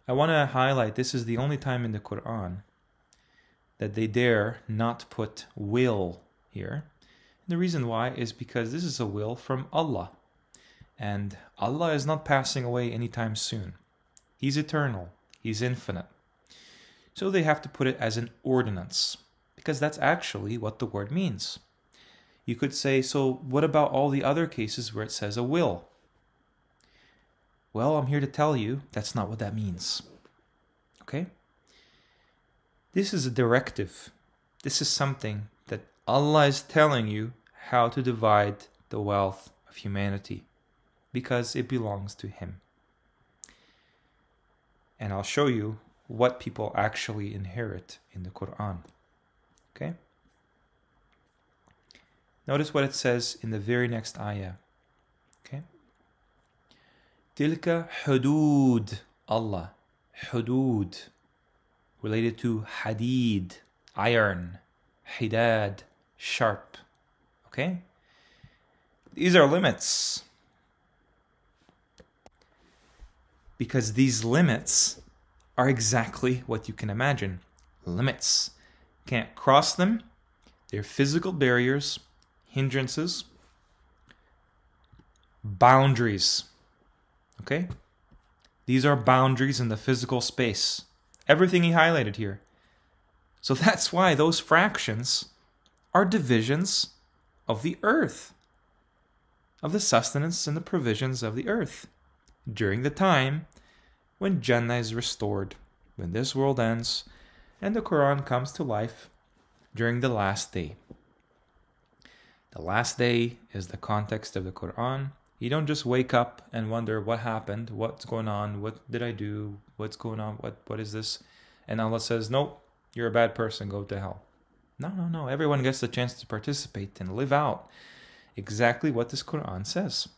I want to highlight this is the only time in the Qur'an that they dare not put will here. And the reason why is because this is a will from Allah. And Allah is not passing away anytime soon. He's eternal. He's infinite. So they have to put it as an ordinance, because that's actually what the word means. You could say, so what about all the other cases where it says a will? Well, I'm here to tell you that's not what that means. Okay? This is a directive. This is something that Allah is telling you how to divide the wealth of humanity, because it belongs to Him. And I'll show you what people actually inherit in the Qur'an. Okay? Notice what it says in the very next ayah. Okay? Tilka hudud Allah. Hudud. Related to hadid, iron, hidad, sharp. Okay? These are limits. Because these limits are exactly what you can imagine. Limits. Can't cross them. They're physical barriers, hindrances, boundaries. Okay? These are boundaries in the physical space. Everything he highlighted here. So that's why those fractions are divisions of the earth, of the sustenance and the provisions of the earth, during the time when Jannah is restored, when this world ends, and the Qur'an comes to life during the last day. The last day is the context of the Qur'an. You don't just wake up and wonder what happened, what's going on, what did I do, what's going on, what is this? And Allah says, nope, you're a bad person, go to hell. No. Everyone gets the chance to participate and live out exactly what this Qur'an says.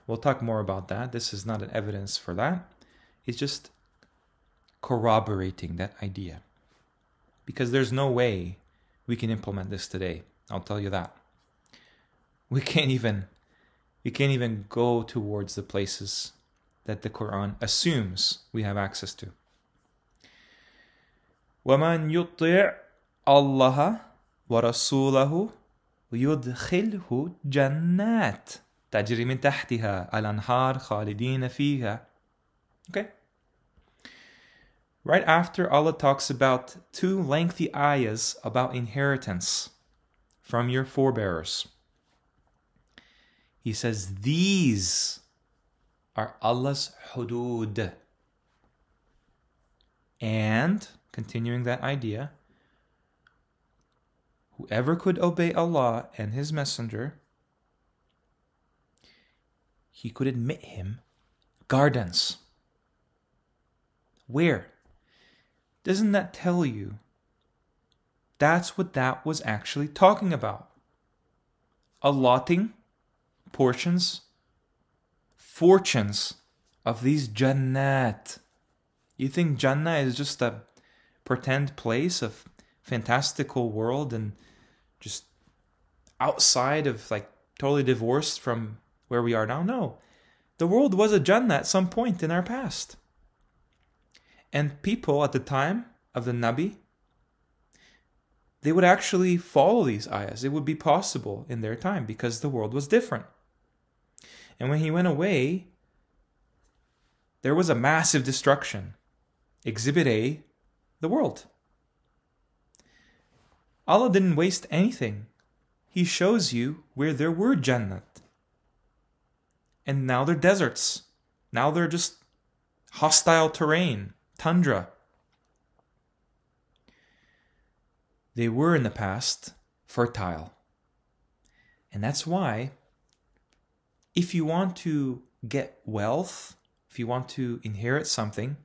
We'll talk more about that. This is not an evidence for that. It's just corroborating that idea. Because there's no way we can implement this today. I'll tell you that. We can't even go towards the places that the Qur'an assumes we have access to. وَمَنْ يُطِعْ اللَّهَ وَرَسُولَهُ وَيُدْخِلْهُ جَنَّاتٍ تَجْرِي مِنْ تَحْتِهَا الْأَنْهَارُ خَالِدِينَ فِيهَا. Okay? Right after Allah talks about 2 lengthy ayahs about inheritance from your forebears, He says these are Allah's hudud. And, continuing that idea, whoever could obey Allah and His Messenger, He could admit him gardens. Where? Doesn't that tell you that's what that was actually talking about? Allotting portions fortunes of these jannat. You think Jannah is just a pretend place, a fantastical world, and just outside of, like, totally divorced from where we are now? No. The world was a Jannah at some point in our past. And people at the time of the Nabi, they would actually follow these ayahs. It would be possible in their time because the world was different. And when he went away, there was a massive destruction. Exhibit A, the world. Allah didn't waste anything. He shows you where there were Jannat. And now they're deserts. Now they're just hostile terrain, tundra. They were in the past fertile. And that's why, if you want to get wealth, if you want to inherit something,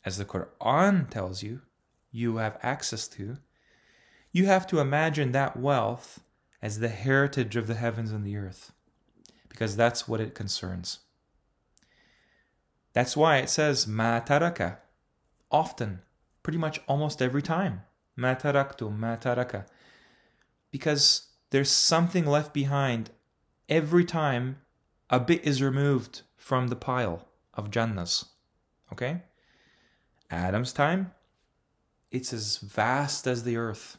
as the Qur'an tells you, you have access to, you have to imagine that wealth as the heritage of the heavens and the earth, because that's what it concerns. That's why it says ma taraka often, pretty much almost every time. Ma taraktum, ma taraka. Because there's something left behind every time a bit is removed from the pile of Jannahs. Okay? Adam's time, it's as vast as the earth.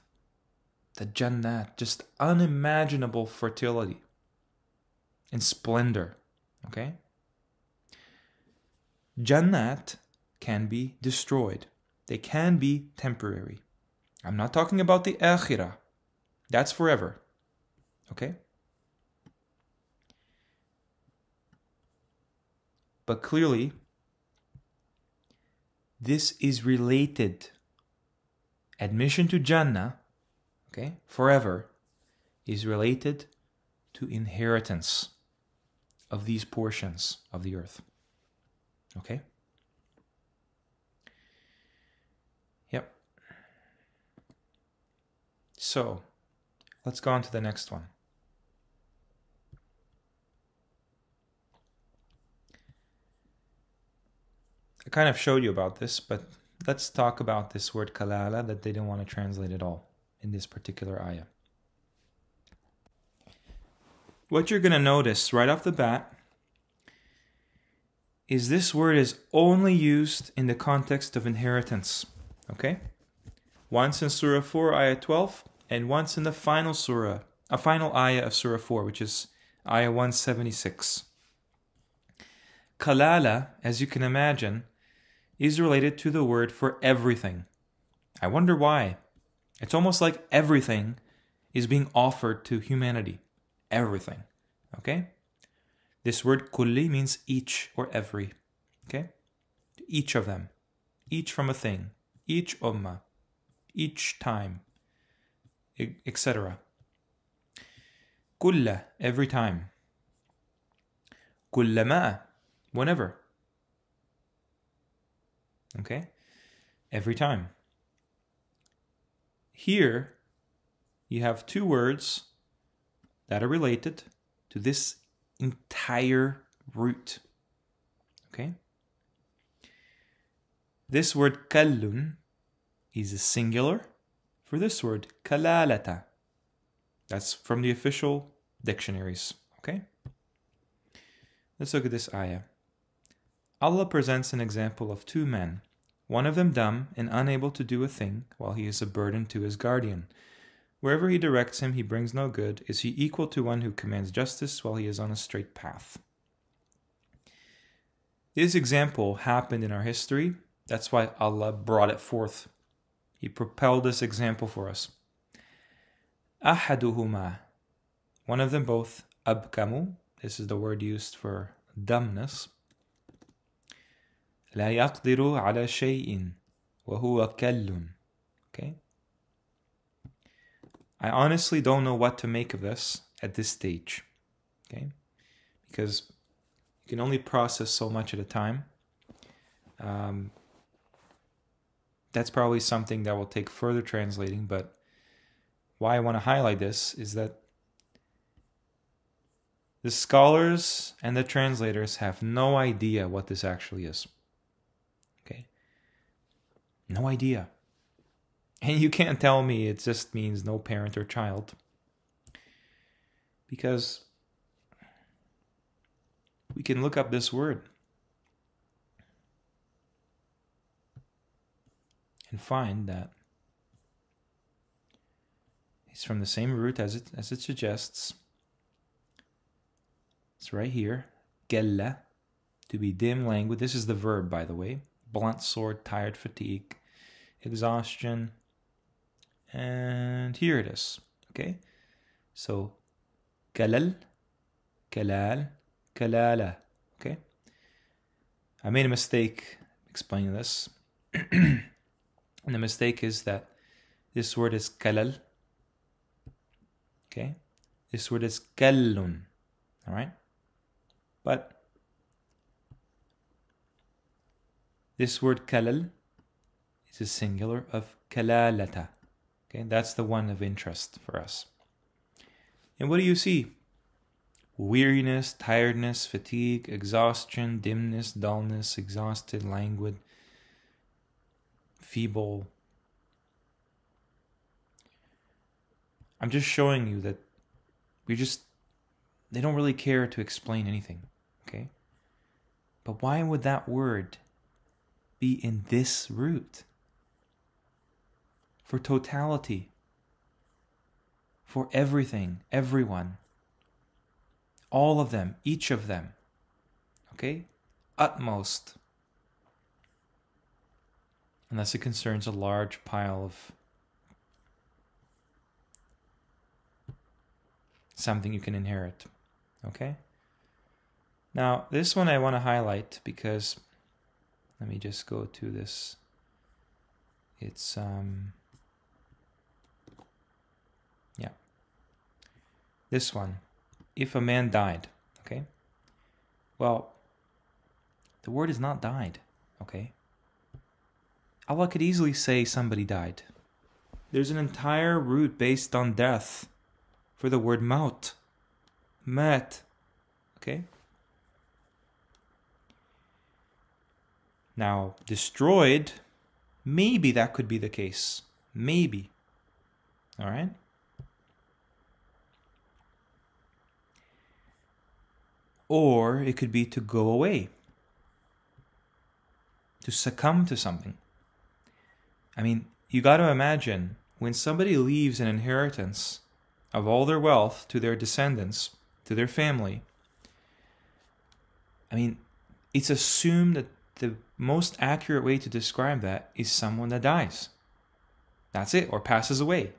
The Jannat, just unimaginable fertility and splendor. Okay? Jannat can be destroyed. They can be temporary. I'm not talking about the akhirah. That's forever. Okay? But clearly, this is related. Admission to Jannah, okay, forever, is related to inheritance of these portions of the earth. Okay? Yep. So, let's go on to the next one. I kind of showed you about this, but let's talk about this word kalala that they didn't want to translate at all in this particular ayah. What you're going to notice right off the bat is this word is only used in the context of inheritance. Okay? Once in Surah 4, Ayah 12, and once in the final surah, a final ayah of Surah 4, which is Ayah 176. Kalala, as you can imagine, is related to the word for everything. I wonder why. It's almost like everything is being offered to humanity. Everything. Okay? This word kulli means each or every. Okay? Each of them. Each from a thing. Each ummah. Each time. Etc. Kulla, every time. Kullama, whenever. Okay? Every time. Here, you have two words that are related to this entire root. Okay? This word kallun is a singular for this word kalalata. That's from the official dictionaries. Okay? Let's look at this ayah. Allah presents an example of two men, one of them dumb and unable to do a thing, while he is a burden to his guardian. Wherever he directs him, he brings no good. Is he equal to one who commands justice while he is on a straight path? This example happened in our history. That's why Allah brought it forth. He propelled this example for us. Ahaduhuma, one of them both, abkamu, this is the word used for dumbness. لا يقدر على شيء وهو كل. Okay? I honestly don't know what to make of this at this stage. Okay? Because you can only process so much at a time. That's probably something that will take further translating, but why I want to highlight this is that The scholars and the translators have no idea what this actually is. Okay? No idea. And you can't tell me it just means no parent or child. Because we can look up this word and find that it's from the same root as it suggests. It's right here. Gella, to be dim, languid. This is the verb, by the way. Blunt, sword, tired, fatigue, exhaustion. And here it is. Okay? So, kalal, kalal, kalala. Okay? I made a mistake explaining this. And the mistake is that this word is kalal. Okay? This word is kallun. Alright? But this word kalal is a singular of kalalata. Okay, that's the one of interest for us. And what do you see? Weariness, tiredness, fatigue, exhaustion, dimness, dullness, exhausted, languid, feeble. I'm just showing you that they don't really care to explain anything, okay? But why would that word be in this root? For totality, for everything, everyone, all of them, each of them, okay? Utmost. Unless it concerns a large pile of something you can inherit. Okay? Now, this one I want to highlight because, let me just go to this. It's, yeah. This one. If a man died, okay? Well, the word is not died, okay? Allah could easily say somebody died. There's an entire root based on death for the word maut. Mat. Okay? Now, destroyed, maybe that could be the case. Maybe. Alright? Or it could be to go away. To succumb to something. I mean, you got to imagine when somebody leaves an inheritance of all their wealth to their descendants, to their family, I mean, it's assumed that the most accurate way to describe that is someone that dies. That's it, or passes away.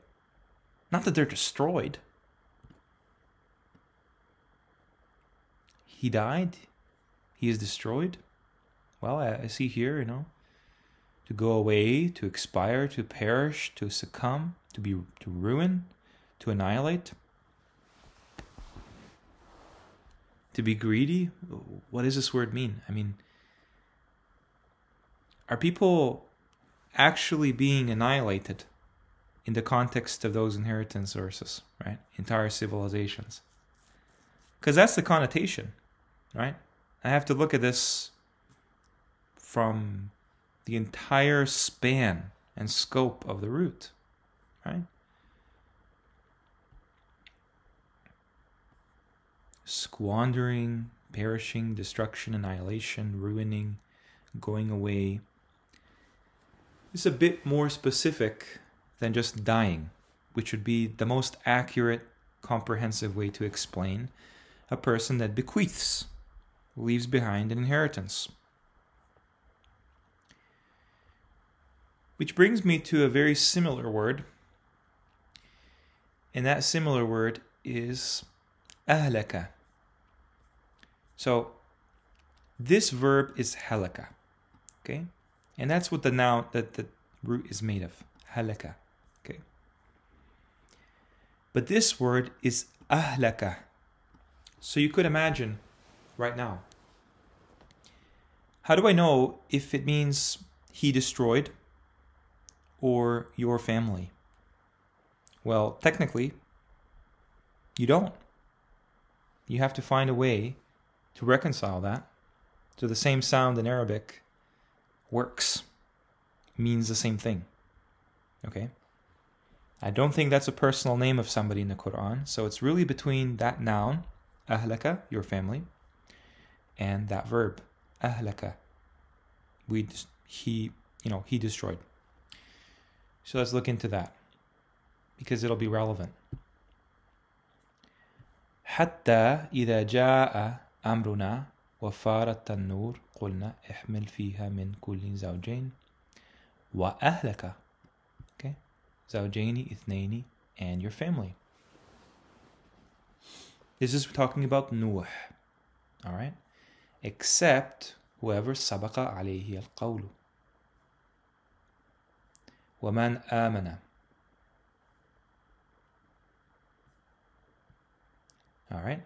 Not that they're destroyed. He died. He is destroyed. Well, I see here, to go away, to expire, to perish, to succumb, to ruin, to annihilate, to be greedy. What does this word mean? I mean, are people actually being annihilated in the context of those inheritance sources, right? Entire civilizations. Because that's the connotation, right? I have to look at this from the entire span and scope of the root, right? Squandering, perishing, destruction, annihilation, ruining, going away. It's a bit more specific than just dying, which would be the most accurate, comprehensive way to explain a person that bequeaths, leaves behind an inheritance. Which brings me to a very similar word, and that similar word is ahlaka. So this verb is halaka, okay? And that's what the noun, that the root is made of, halaka, okay? But this word is ahlaka. So you could imagine right now, how do I know if it means he destroyed or your family? Well, technically, you don't. you have to find a way to reconcile that. So the same sound in Arabic works, means the same thing. Okay? I don't think that's a personal name of somebody in the Qur'an. So it's really between that noun, ahlaka, your family, and that verb, ahlaka. He destroyed. So let's look into that, because it'll be relevant. حتى إذا جاء أمرنا وفارت النور قلنا احمل فيها من كل زوجين وأهلك. Okay, زوجين اثنين and your family. This is talking about Nuh. All right, except whoever سبق عليه القول ومن آمن. All right.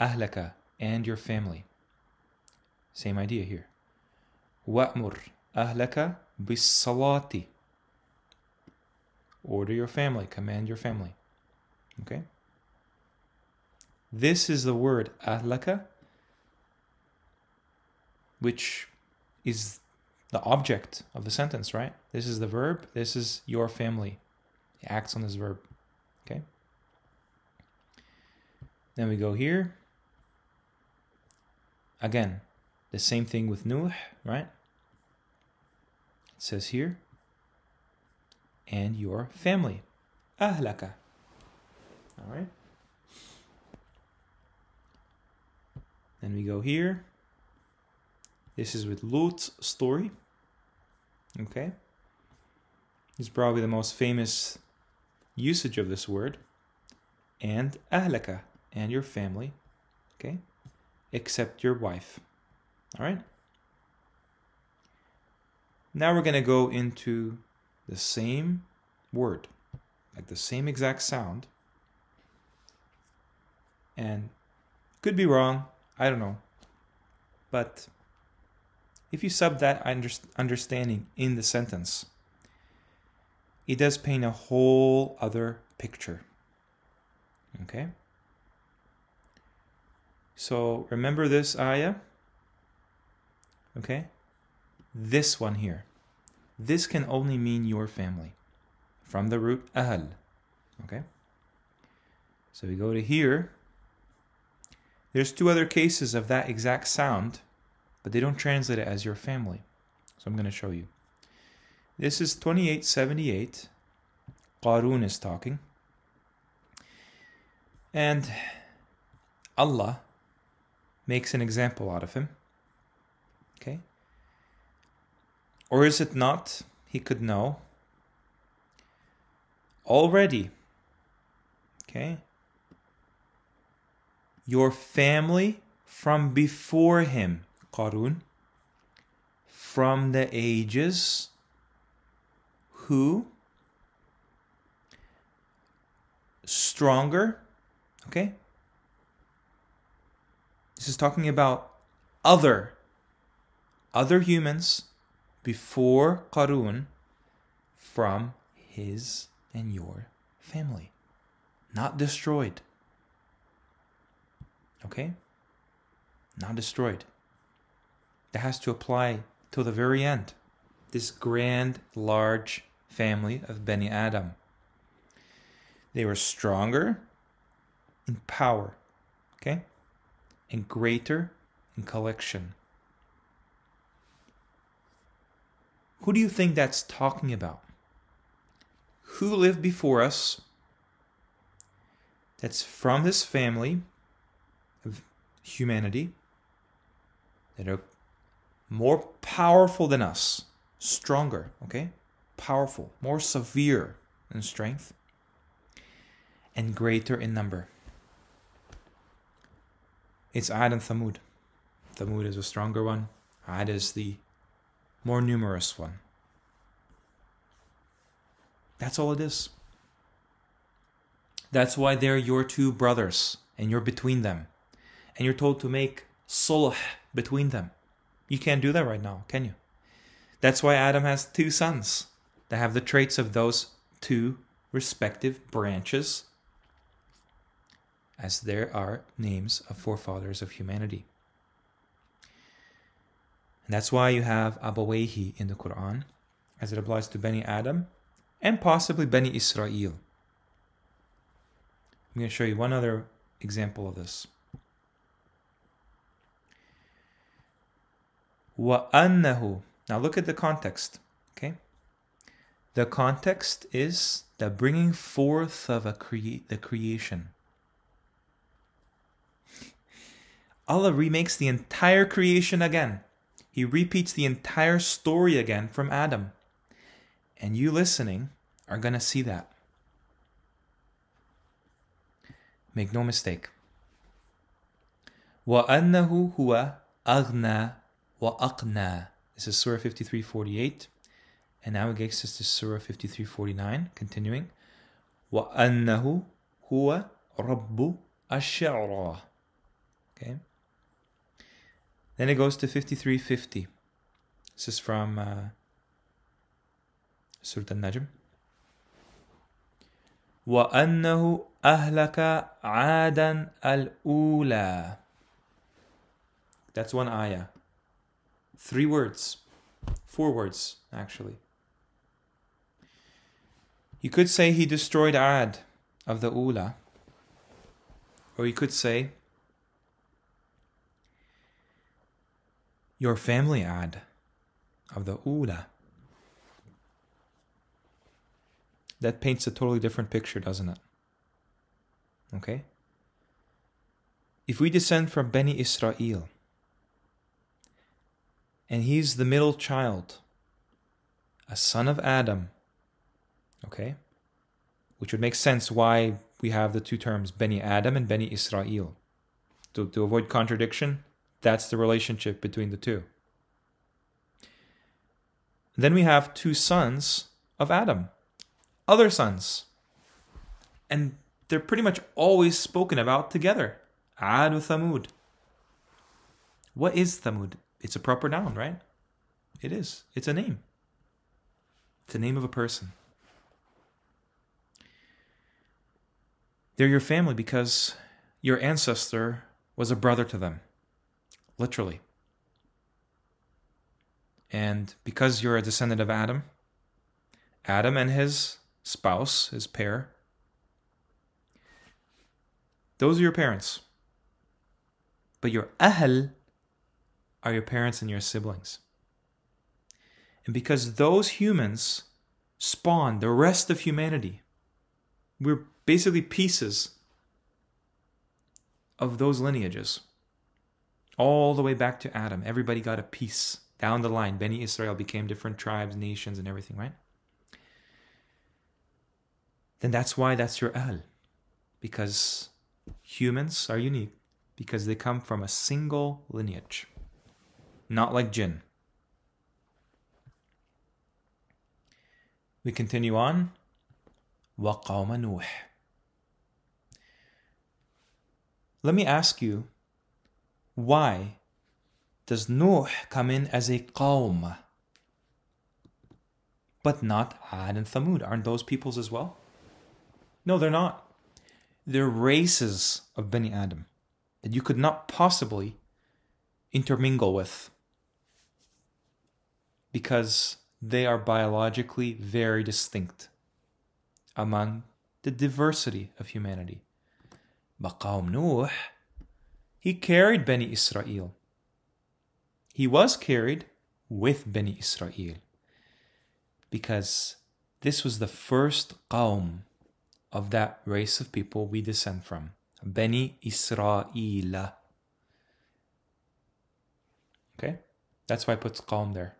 أهلك and your family. Same idea here. وأمر أهلك بالصلاة. Order your family, command your family. Okay? This is the word أهلك, which is the object of the sentence, right? This is the verb. This is your family. It acts on this verb. Okay? Then we go here. Again, the same thing with Nuh, right? It says here, and your family. Ahlaka. All right? Then we go here. This is with Lut's story. Okay? This is probably the most famous usage of this word. And ahlaka, and your family. Okay? Except your wife. All right? Now we're going to go into the same word, like the same exact sound. And could be wrong, I don't know. But if you sub that understanding in the sentence, it does paint a whole other picture. Okay? So remember this ayah? Okay? This one here. This can only mean your family. From the root ahl. Okay? So we go to here. There's two other cases of that exact sound, but they don't translate it as your family. So I'm going to show you. This is 2878. Qarun is talking. And Allah makes an example out of him. Okay? Or is it not? He could know. Already. Okay? Your family from before him, Qarun, from the ages, who? Stronger. Okay? This is talking about other humans before Qarun from his and your family. Not destroyed. Okay? Not destroyed. That has to apply till the very end. This grand, large family of Bani Adam. They were stronger in power. Okay? And greater in collection. Who do you think that's talking about? Who lived before us that's from this family of humanity that are more powerful than us, stronger, okay? Powerful, more severe in strength, and greater in number. It's Ad and Thamud. Thamud is a stronger one. Ad is the more numerous one. That's all it is. That's why they're your two brothers, and you're between them. And you're told to make sulh between them. You can't do that right now, can you? That's why Adam has two sons that have the traits of those two respective branches as there are names of forefathers of humanity. And that's why you have Abawayhi in the Qur'an, as it applies to Bani Adam and possibly Bani Israel. I'm going to show you one other example of this. وَأَنَّهُ. Now look at the context. Okay, the context is the bringing forth of the creation. Allah remakes the entire creation again. He repeats the entire story again from Adam. And you listening are going to see that. Make no mistake. وَأَنَّهُ هُوَ أَغْنَى وَأَقْنَى. This is Surah 53:48. And now it gets us to Surah 53:49. Continuing. وَأَنَّهُ هُوَ رَبُّ الشِّعْرَى. Okay. Then it goes to 53:50. This is from Surah Al-Najm. وَأَنَّهُ أَهْلَكَ عَادًا الْأُولَى. That's one ayah. 3 words. 4 words, actually. You could say he destroyed Ad of the Ula. Or you could say your family Ad of the Ula. That paints a totally different picture, doesn't it? Okay? If we descend from Bani Israel, and he's the middle child, a son of Adam, okay? Which would make sense why we have the 2 terms, Bani Adam and Bani Israel. To avoid contradiction, that's the relationship between the 2. Then we have 2 sons of Adam, other sons. And they're pretty much always spoken about together. Ad with Thamud. What is Thamud? It's a proper noun, right? It is. It's a name. It's the name of a person. They're your family because your ancestor was a brother to them. Literally. And because you're a descendant of Adam, Adam and his spouse, his pair, those are your parents. But your ahl are your parents and your siblings. And because those humans spawn the rest of humanity, we're basically pieces of those lineages. All the way back to Adam. Everybody got a piece. Down the line, Bani Israel became different tribes, nations, and everything, right? Then that's why that's your ahl. Because humans are unique. Because they come from a single lineage. Not like jinn. We continue on. وَقَوْمَ نُوحٍ. Let me ask you, why does Nuh come in as a qawm, but not Ad and Thamud? Aren't those peoples as well? No, they're not. They're races of Bani Adam that you could not possibly intermingle with because they are biologically very distinct among the diversity of humanity. But Qawm Nuh, he carried Bani Israel. He was carried with Bani Israel because this was the first qawm of that race of people we descend from. Bani Israel. Okay? That's why I put qawm there.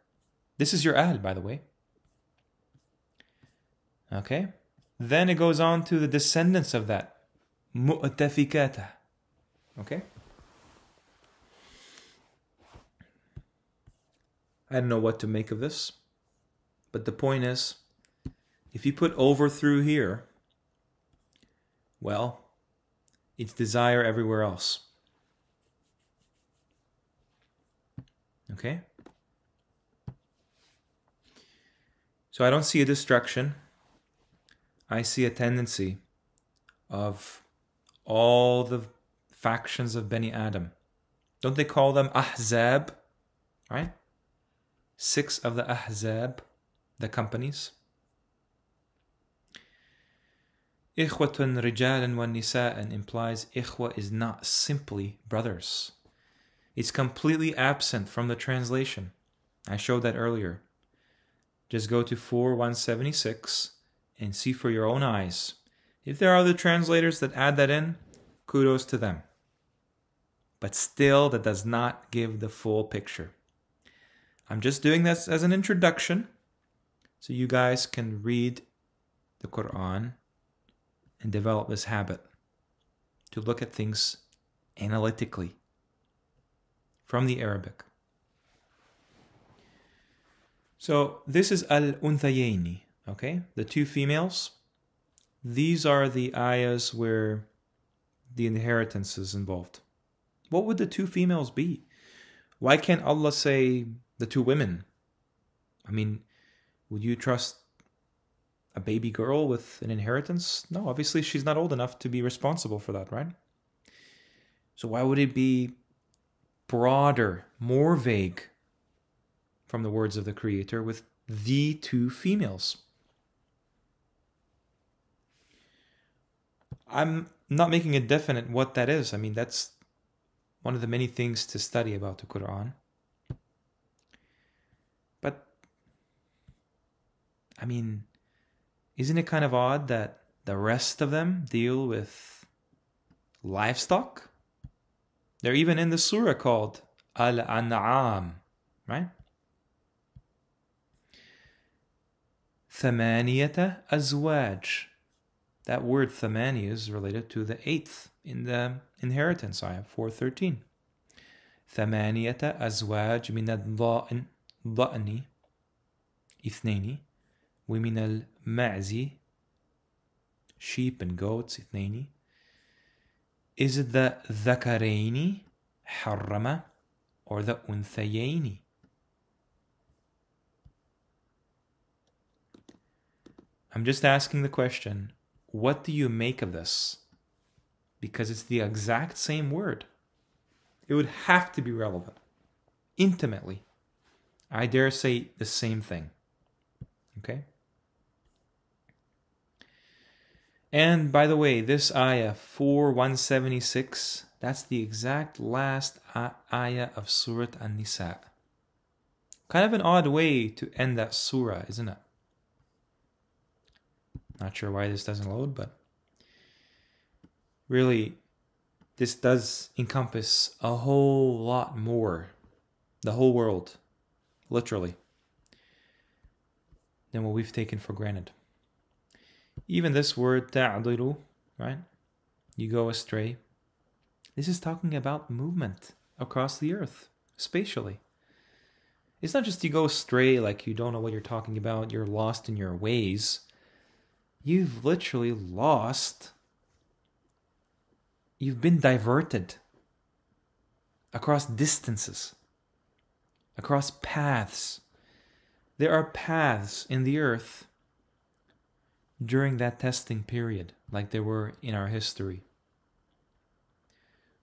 This is your ahl, by the way. Okay? Then it goes on to the descendants of that. Mu'tafikata. Okay? I don't know what to make of this. But the point is, if you put over through here, well, it's desire everywhere else. Okay? So I don't see a destruction. I see a tendency of all the factions of Bani Adam. Don't they call them Ahzab? Right? 6 of the Ahzab, the companies. Ikhwatun rijalan wa nisa'an implies ikhwa is not simply brothers. It's completely absent from the translation. I showed that earlier. Just go to 4:176 and see for your own eyes. If there are other translators that add that in, kudos to them. But still, that does not give the full picture. I'm just doing this as an introduction so you guys can read the Qur'an and develop this habit to look at things analytically from the Arabic. So this is al-unthayaini, okay? The 2 females. These are the ayahs where the inheritance is involved. What would the 2 females be? Why can't Allah say the 2 women? I mean, would you trust a baby girl with an inheritance? No, obviously she's not old enough to be responsible for that, right? So why would it be broader, more vague from the words of the Creator with the 2 females? I'm not making it definite what that is. I mean, that's one of the many things to study about the Qur'an. But, I mean, isn't it kind of odd that the rest of them deal with livestock? They're even in the surah called Al-An'am, right? Thamaniyata azwaj. That word thamani is related to the 8th in the inheritance ayah 4:13. Thamaniyata azwaj min al-dha'ni ithnaini wa min al-ma'zi, sheep and goats ithnaini. Is it the dhakaraini harrama or the unthayaini? I'm just asking the question, what do you make of this? Because it's the exact same word. It would have to be relevant. Intimately. I dare say the same thing. Okay? And by the way, this ayah 4:176, that's the exact last ayah of Surah An-Nisa. Kind of an odd way to end that surah, isn't it? Not sure why this doesn't load, but really, this does encompass a whole lot more, the whole world, literally, than what we've taken for granted. Even this word, ta'dilu, right? You go astray. This is talking about movement across the earth, spatially. It's not just you go astray like you don't know what you're talking about, you're lost in your ways. You've literally lost. You've been diverted across distances, across paths. There are paths in the earth during that testing period, like there were in our history.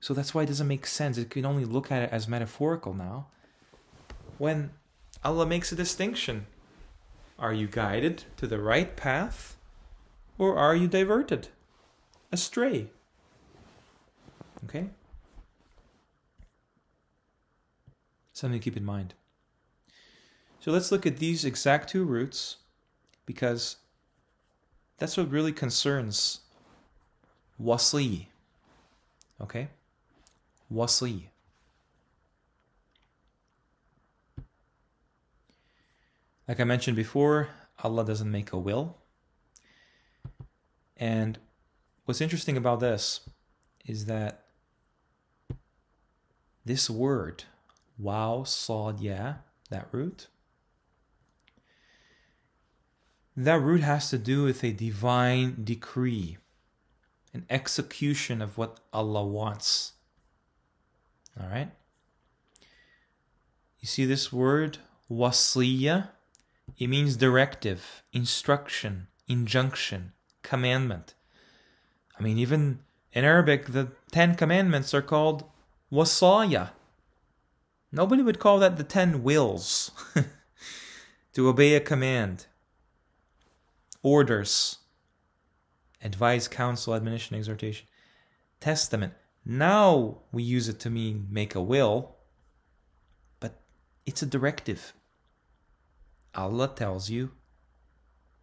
So that's why it doesn't make sense. It can only look at it as metaphorical now. When Allah makes a distinction, are you guided to the right path? Or are you diverted, astray? Okay? Something to keep in mind. So let's look at these exact 2 roots, because that's what really concerns wasi. Okay? Wasi. Like I mentioned before, Allah doesn't make a will. And what's interesting about this is that this word, waw, sad, ya, that root has to do with a divine decree, an execution of what Allah wants. All right? You see this word, wasiyya? It means directive, instruction, injunction, commandment. I mean, even In Arabic, the 10 commandments are called wasaya. Nobody would call that the 10 wills. To obey a command. Orders. Advice, counsel, admonition, exhortation. Testament. Now we use it to mean make a will, but it's a directive. Allah tells you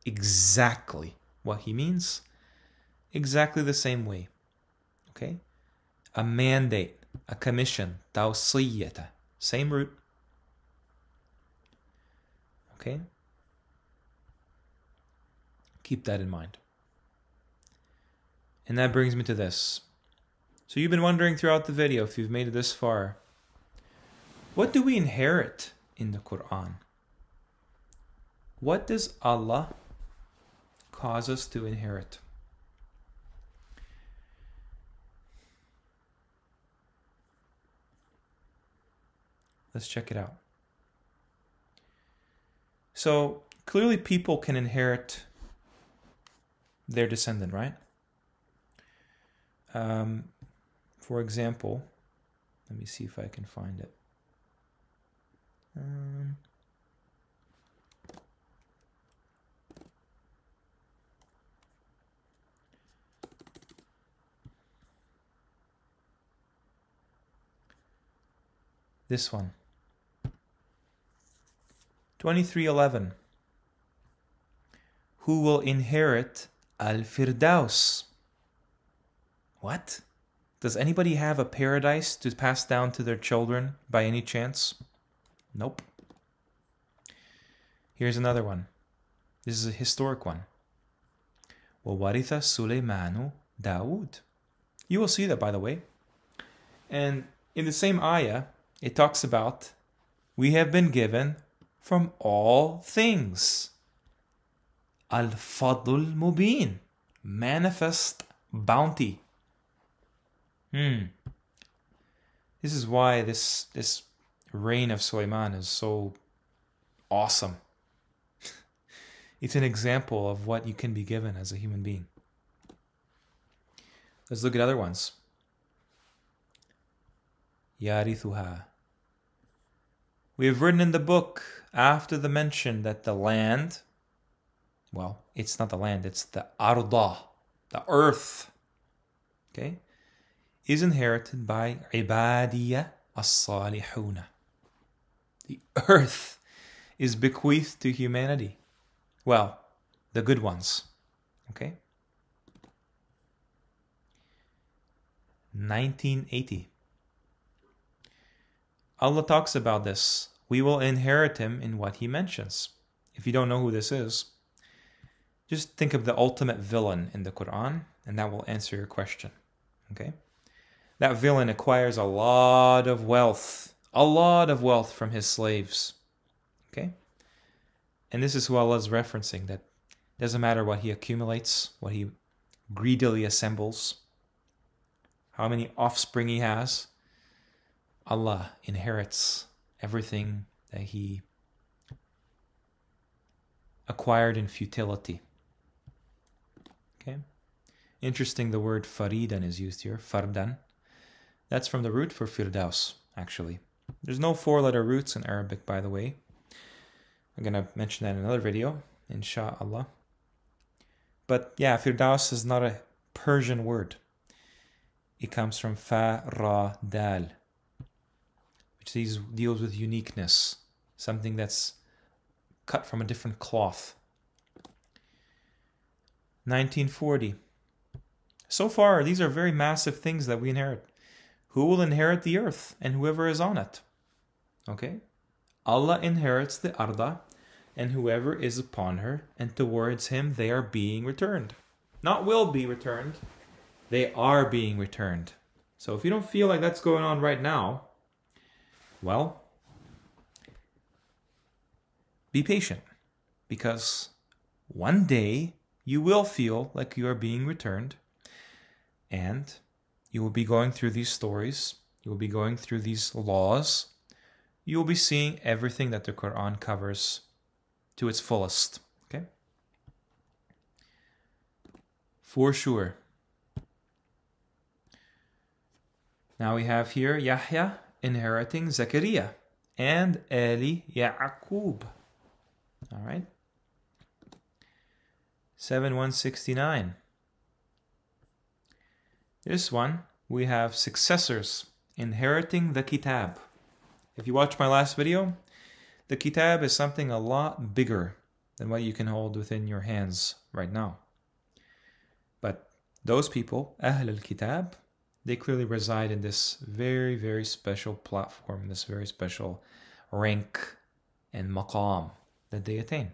exactly what He means, exactly the same way. Okay? A mandate, a commission, tawsiyata, same root. Okay? Keep that in mind. And that brings me to this. So you've been wondering throughout the video, if you've made it this far, what do we inherit in the Qur'an? What does Allah cause us to inherit? Let's check it out. So clearly people can inherit their descendant, right? For example, let me see if I can find it. This one. 23:11. Who will inherit Al-Firdaus? What? Does anybody have a paradise to pass down to their children by any chance? Nope. Here's another one. This is a historic one. وَوَرِثَ سُلَيْمَانُ دَاوُدَ. You will see that, by the way. And in the same ayah, it talks about, we have been given from all things. Al-Fadl Mubin. Manifest bounty. This is why this reign of Sulaiman is so awesome. It's an example of what you can be given as a human being. Let's look at other ones. Yarithuha. We have written in the book, after the mention that the land, well, it's not the land, it's the arda, the earth, okay, is inherited by ibadiyya as-salihuna. The earth is bequeathed to humanity. Well, the good ones, okay? 1980. Allah talks about this. We will inherit him in what He mentions. If you don't know who this is, just think of the ultimate villain in the Qur'an, and that will answer your question. Okay? That villain acquires a lot of wealth from his slaves. Okay? And this is who Allah is referencing, that it doesn't matter what he accumulates, what he greedily assembles, how many offspring he has. Allah inherits everything that he acquired in futility. Okay? Interesting, the word faridan is used here, fardan. That's from the root for firdaus, actually. There's no 4-letter roots in Arabic, by the way. I'm going to mention that in another video, insha'Allah. But yeah, firdaus is not a Persian word. It comes from fa-ra-dal, which deals with uniqueness, something that's cut from a different cloth. 1940. So far, these are very massive things that we inherit. Who will inherit the earth and whoever is on it? Okay? Allah inherits the arda and whoever is upon her, and towards him they are being returned. Not will be returned, they are being returned. So if you don't feel like that's going on right now, well, be patient, because one day you will feel like you are being returned, and you will be going through these stories, you will be going through these laws, you will be seeing everything that the Qur'an covers to its fullest. Okay? For sure. Now we have here Yahya inheriting Zechariah and Eli Ya'qub. All right. 7169. This one, we have successors inheriting the kitab. If you watched my last video, the kitab is something a lot bigger than what you can hold within your hands right now. But those people, Ahl al-Kitab, they clearly reside in this very, very special platform, this very special rank and maqam that they attain.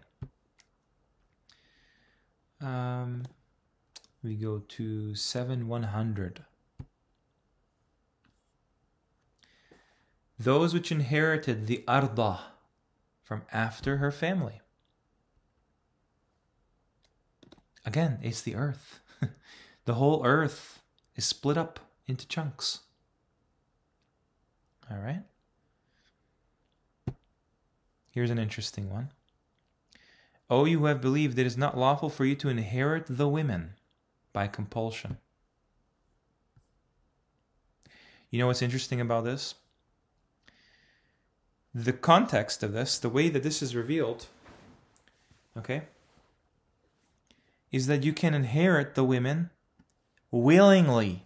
We go to 7100. Those which inherited the arda from after her family. Again, it's the earth. The whole earth is split up into chunks. All right. Here's an interesting one. O you who have believed, it is not lawful for you to inherit the women by compulsion. You know what's interesting about this? The context of this, the way that this is revealed, okay, is that you can inherit the women willingly.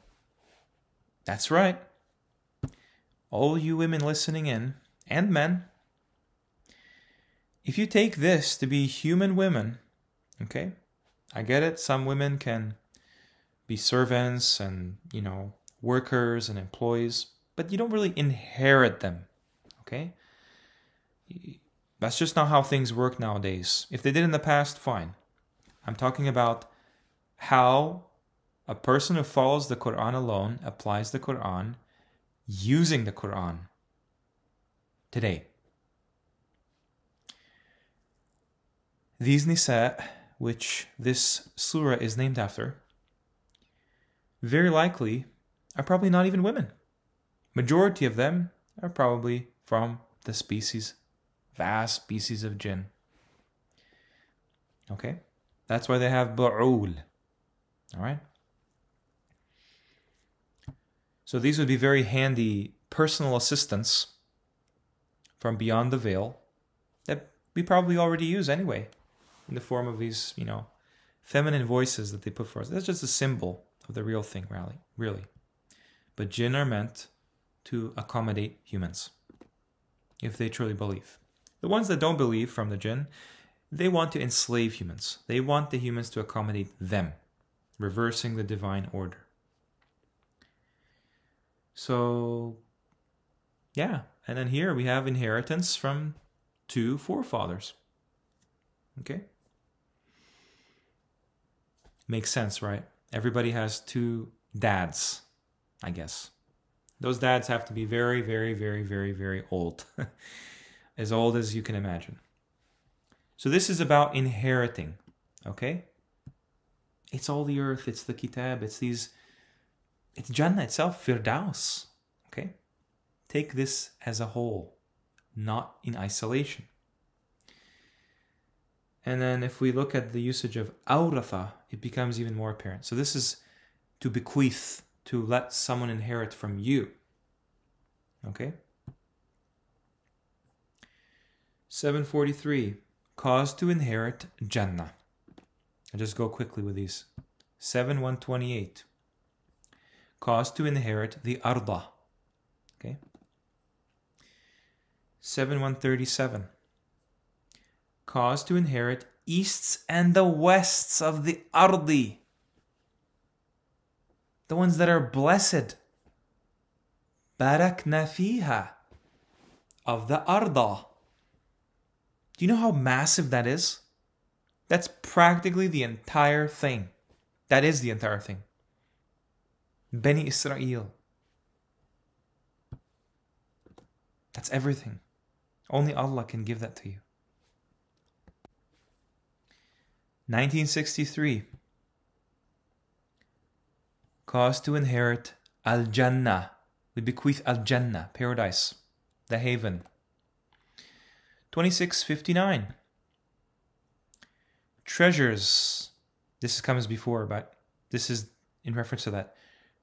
That's right. All you women listening in, and men, if you take this to be human women, okay, I get it, some women can be servants and, you know, workers and employees, but you don't really inherit them, okay? That's just not how things work nowadays. If they did in the past, fine. I'm talking about how a person who follows the Qur'an alone applies the Qur'an using the Qur'an today. These nisa, which this surah is named after, very likely are probably not even women. Majority of them are probably from the species, vast species of jinn. Okay? That's why they have bu'ul. Alright? So these would be very handy personal assistants from beyond the veil that we probably already use anyway, in the form of these, you know, feminine voices that they put for us. That's just a symbol of the real thing, really. But jinn are meant to accommodate humans, if they truly believe. The ones that don't believe from the jinn, they want to enslave humans. They want the humans to accommodate them, reversing the divine order. So, yeah. And then here we have inheritance from two forefathers. Okay? Makes sense, right? Everybody has two dads, I guess. Those dads have to be very, very, very, very, very old. As old as you can imagine. So this is about inheriting, okay? It's all the earth, it's the kitab, it's Jannah itself, Firdaus, okay? Take this as a whole, not in isolation. And then if we look at the usage of awratha, it becomes even more apparent. So this is to bequeath, to let someone inherit from you, okay? 743, cause to inherit Jannah. I'll just go quickly with these. 7128, cause to inherit the arda. Okay. 7137, cause to inherit easts and the wests of the ardi. The ones that are blessed. Barakna fiha, of the arda. Do you know how massive that is? That's practically the entire thing. That is the entire thing. Bani Israel. That's everything. Only Allah can give that to you. 1963. Cause to inherit Al-Jannah. We bequeath Al-Jannah, paradise, the haven. 2659. Treasures. This comes before, but this is in reference to that.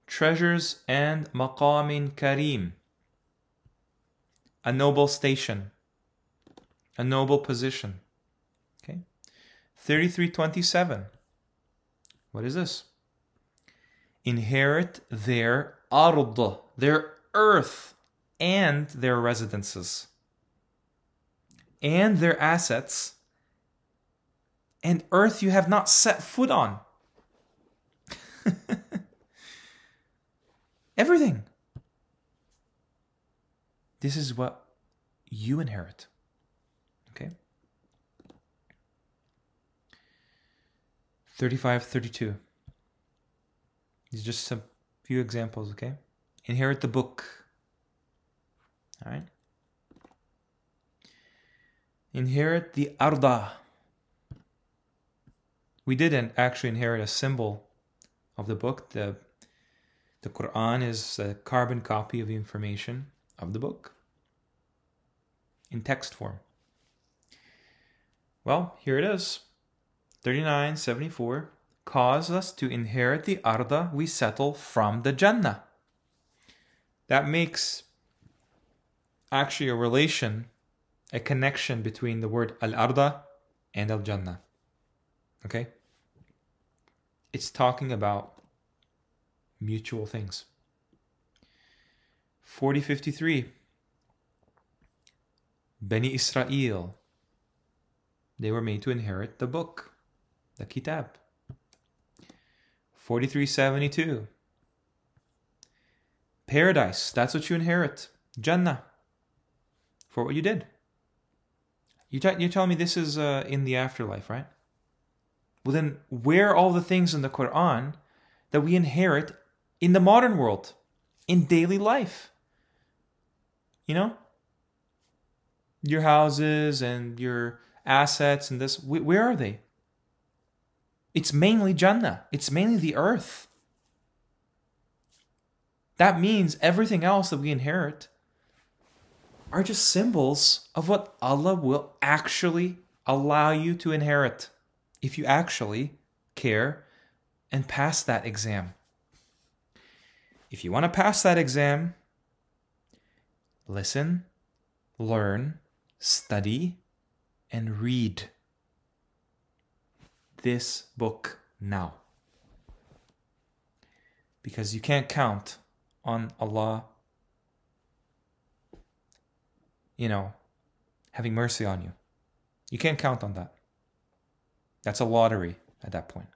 treasures and maqamin kareem, a noble station, a noble position. Okay. 33:27. What is this? Inherit their ard, their earth, and their residences, and their assets, and earth you have not set foot on. Everything. This is what you inherit. Okay? 35:32. These are just a few examples, okay? Inherit the book. All right? Inherit the arda. We didn't actually inherit a symbol of the book. The Qur'an is a carbon copy of the information of the book in text form. Well, here it is. 39:74. Cause us to inherit the arda we settle from the Jannah. That makes actually a relation, a connection between the word al-arda and al-Jannah. Okay? It's talking about mutual things. 40:53. Bani Israel, they were made to inherit the book, the kitab. 43:72. Paradise, that's what you inherit. Jannah, for what you did. You're telling me this is in the afterlife, right? Well then, where are all the things in the Qur'an that we inherit in the modern world, in daily life? You know? Your houses and your assets and this, where are they? It's mainly Jannah. It's mainly the earth. That means everything else that we inherit are just symbols of what Allah will actually allow you to inherit if you actually care and pass that exam. If you want to pass that exam, listen, learn, study, and read this book now. Because you can't count on Allah, having mercy on you. You can't count on that. That's a lottery at that point.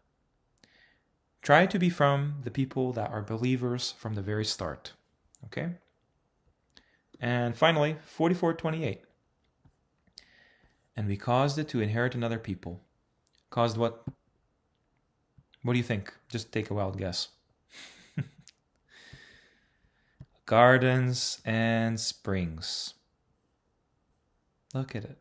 Try to be from the people that are believers from the very start. Okay? And finally, 44:28. And we caused it to inherit another people. Caused what? What do you think? Just take a wild guess. Gardens and springs. Look at it.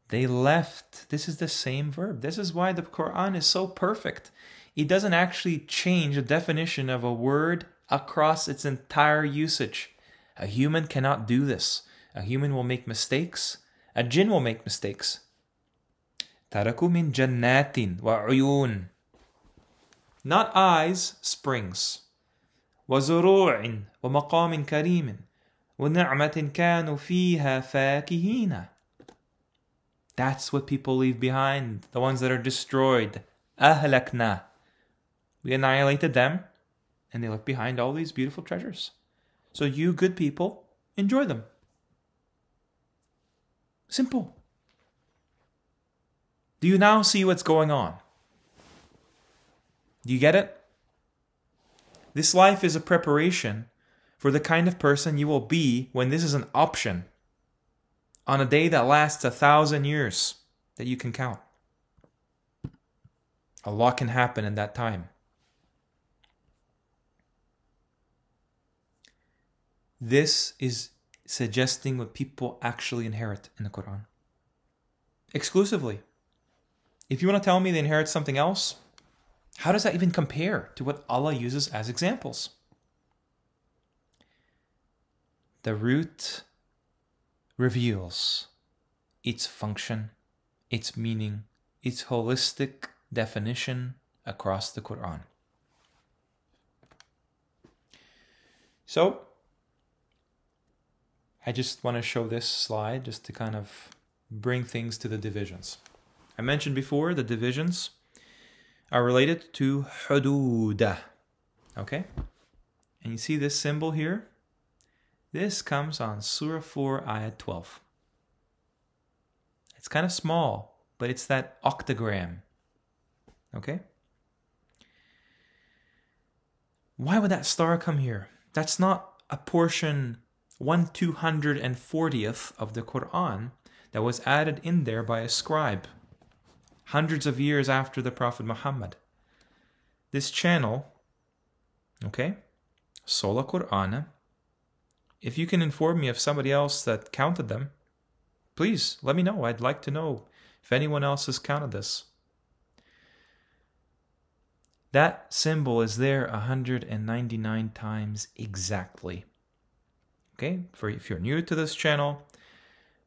They left. This is the same verb. This is why the Qur'an is so perfect. It doesn't actually change the definition of a word across its entire usage. A human cannot do this. A human will make mistakes. A jinn will make mistakes. Taraku min jannatin wa uyun. Not eyes, springs. Wa zuru'in wa maqamin karimin. Wa ni'matin kanu fiha fakihina. That's what people leave behind. The ones that are destroyed. Ahlakna. We annihilated them, and they left behind all these beautiful treasures. So you good people, enjoy them. Simple. Do you now see what's going on? Do you get it? This life is a preparation for the kind of person you will be when this is an option on a day that lasts 1,000 years that you can count. A lot can happen in that time. This is suggesting what people actually inherit in the Qur'an. Exclusively. If you want to tell me they inherit something else, how does that even compare to what Allah uses as examples? The root reveals its function, its meaning, its holistic definition across the Qur'an. So I just want to show this slide just to kind of bring things to the divisions. I mentioned before the divisions are related to hudud. Okay? And you see this symbol here? This comes on Surah 4, Ayat 12. It's kind of small, but it's that octagram. Okay? Why would that star come here? That's not a portion 1/240th of the Qur'an that was added in there by a scribe hundreds of years after the Prophet Muhammad. This channel, okay, Sola Qur'ana, if you can inform me of somebody else that counted them, please let me know. I'd like to know if anyone else has counted this. That symbol is there 199 times exactly. Okay, if you're new to this channel,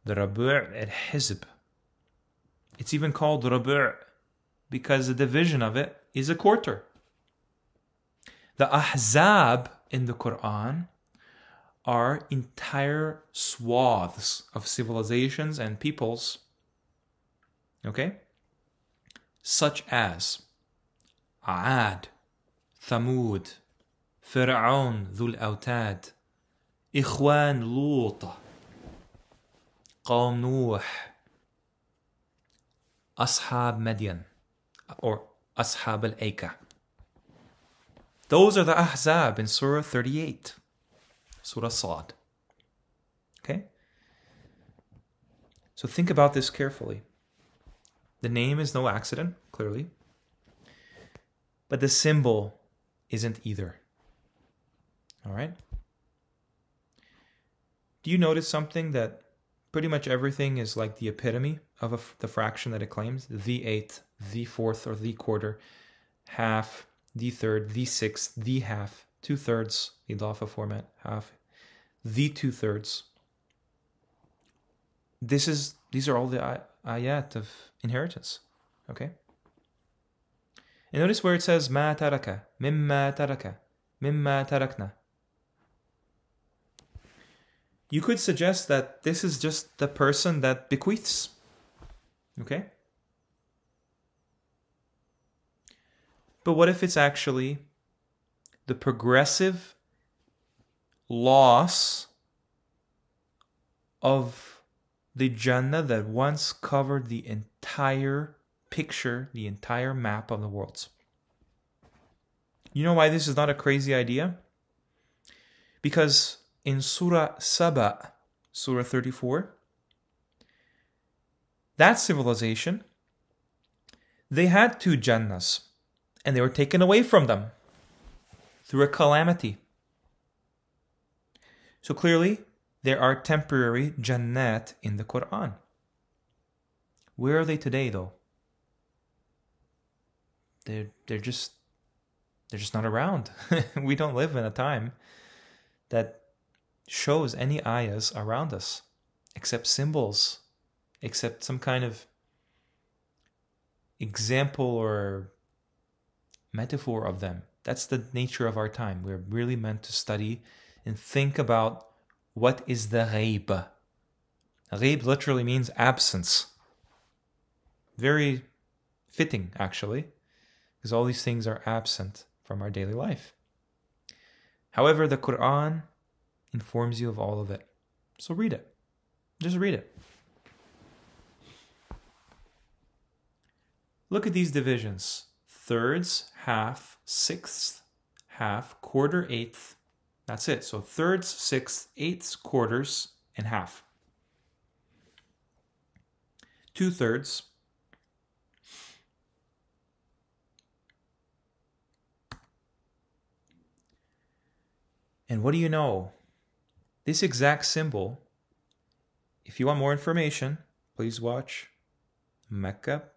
the Rabu' al-Hizb. It's even called Rabu' because the division of it is a quarter. The Ahzab in the Qur'an are entire swaths of civilizations and peoples, okay? Such as Aad, Thamud, Fir'aun Dhul Awtad, Ikhwan Lut, Qawm Nuh, Ashab Madian, or Ashab al-Aika. Those are the Ahzab in Surah 38, Surah Sad. Okay? So think about this carefully. The name is no accident, clearly. But the symbol isn't either. Alright? Do you notice something that pretty much everything is like the epitome of the fraction that it claims? The eighth, the fourth or the quarter, half, the third, the sixth, the half, 2/3, the Idafa format, half, the 2/3. These are all the ayat of inheritance. Okay? And notice where it says ma taraka, mimma tarakna. You could suggest that this is just the person that bequeaths. Okay? But what if it's actually the progressive loss of the Jannah that once covered the entire picture, the entire map of the worlds? You know why this is not a crazy idea? Because in Surah Saba, Surah 34, that civilization, they had 2 Jannahs, and they were taken away from them through a calamity. So clearly, there are temporary Jannat in the Qur'an. Where are they today, though? They're just not around. We don't live in a time that shows any ayahs around us, except symbols, except some kind of example or metaphor of them. That's the nature of our time. We're really meant to study and think about what is the ghaib. Ghaib literally means absence. Very fitting, actually, because all these things are absent from our daily life. However, the Qur'an informs you of all of it. So read it. Just read it. Look at these divisions. Thirds, half, sixths, half, quarter, eighth. That's it. So thirds, sixths, eighths, quarters, and half. 2/3. And what do you know? This exact symbol, if you want more information, please watch Mecca,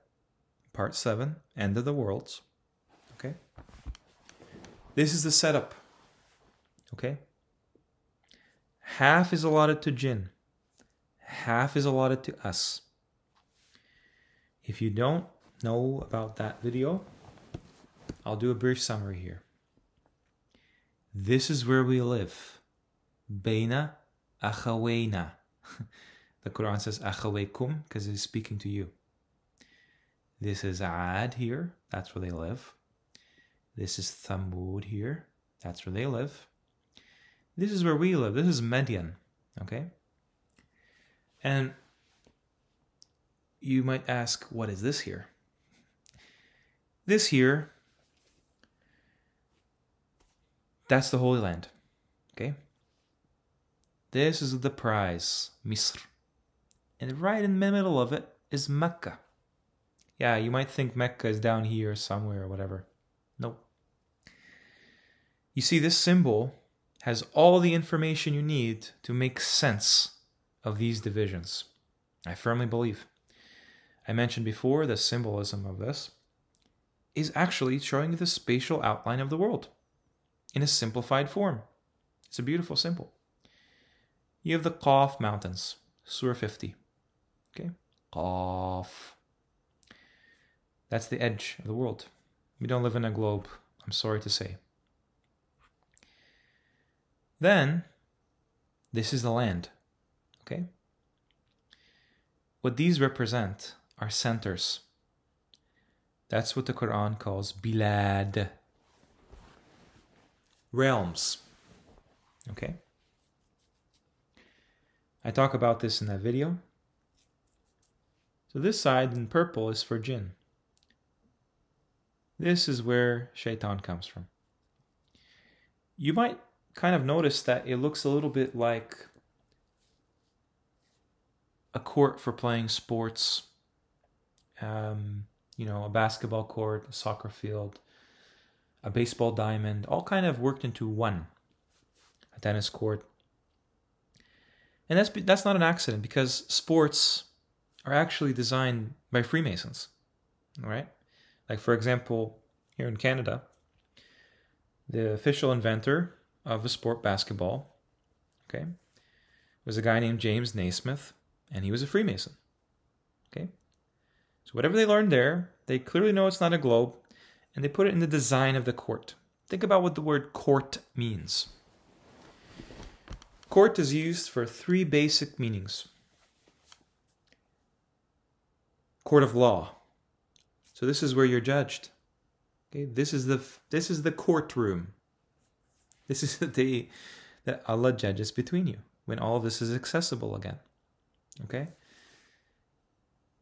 Part 7, End of the Worlds. Okay? This is the setup. Okay? Half is allotted to jinn. Half is allotted to us. If you don't know about that video, I'll do a brief summary here. This is where we live. Baina akhawayna. The Quran says akhawaykum because it's speaking to you. This is Ad here. That's where they live. This is Thamud here. That's where they live. This is where we live. This is Median. Okay? And you might ask, what is this here? This here, that's the Holy Land. Okay? This is the prize, Misr. And right in the middle of it is Mecca. Yeah, you might think Mecca is down here somewhere or whatever. Nope. You see, this symbol has all the information you need to make sense of these divisions. I firmly believe. I mentioned before the symbolism of this is actually showing the spatial outline of the world in a simplified form. It's a beautiful symbol. You have the Qaf mountains, Surah 50. Okay? Qaf. That's the edge of the world. We don't live in a globe, I'm sorry to say. Then, this is the land. Okay? What these represent are centers. That's what the Quran calls bilad. Realms. Okay? I talk about this in that video. So this side in purple is for jinn. This is where shaitan comes from. You might kind of notice that it looks a little bit like a court for playing sports. You know, a basketball court, a soccer field, a baseball diamond, all kind of worked into one. A tennis court. And that's not an accident because sports are actually designed by Freemasons. All right? Like, for example, here in Canada, the official inventor of the sport basketball, okay, was a guy named James Naismith, and he was a Freemason. Okay? So whatever they learned there, they clearly know it's not a globe, and they put it in the design of the court. Think about what the word court means. Court is used for three basic meanings. Court of law. So this is where you're judged. Okay, this is the courtroom. This is the day that Allah judges between you, when all of this is accessible again. Okay?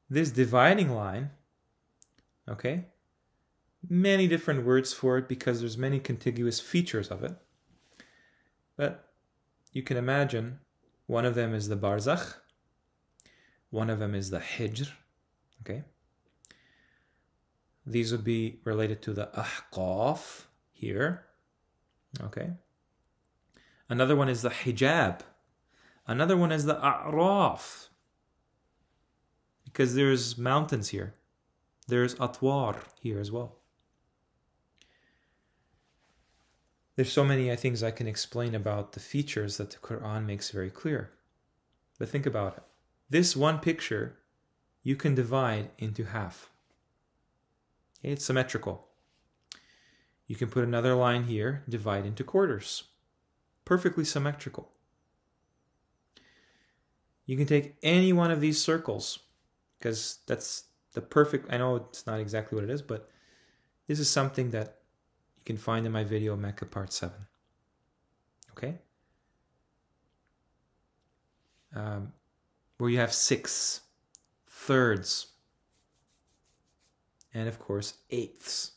This dividing line, okay? Many different words for it because there's many contiguous features of it. But you can imagine one of them is the barzakh, one of them is the hijr, okay? These would be related to the ahqaf here, okay? Another one is the hijab. Another one is the a'raf, because there's mountains here. There's atwar here as well. There's so many things I can explain about the features that the Qur'an makes very clear. But think about it. This one picture, you can divide into half. Okay, it's symmetrical. You can put another line here, divide into quarters. Perfectly symmetrical. You can take any one of these circles, because that's the perfect, I know it's not exactly what it is, but this is something that you can find in my video, Mecca Part 7. Okay? Where you have 6 thirds, and of course, eighths.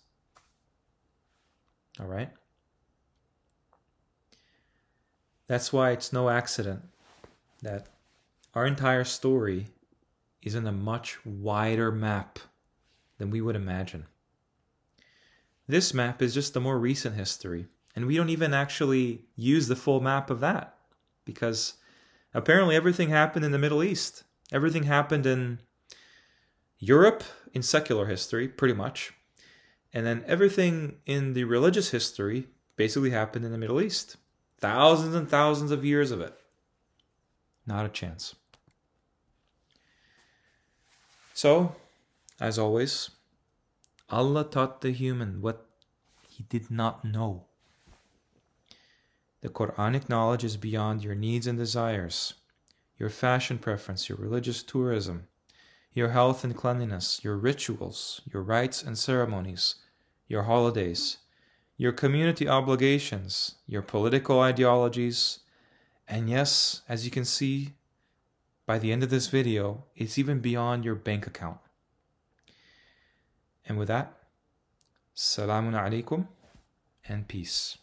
All right? That's why it's no accident that our entire story is in a much wider map than we would imagine. This map is just the more recent history, and we don't even actually use the full map of that, because apparently everything happened in the Middle East. Everything happened in Europe in secular history, pretty much. And then everything in the religious history basically happened in the Middle East. Thousands and thousands of years of it. Not a chance. So, as always, Allah taught the human what he did not know. The Quranic knowledge is beyond your needs and desires, your fashion preference, your religious tourism, your health and cleanliness, your rituals, your rites and ceremonies, your holidays, your community obligations, your political ideologies, and yes, as you can see by the end of this video, it's even beyond your bank account. And with that, Assalamu alaikum and peace.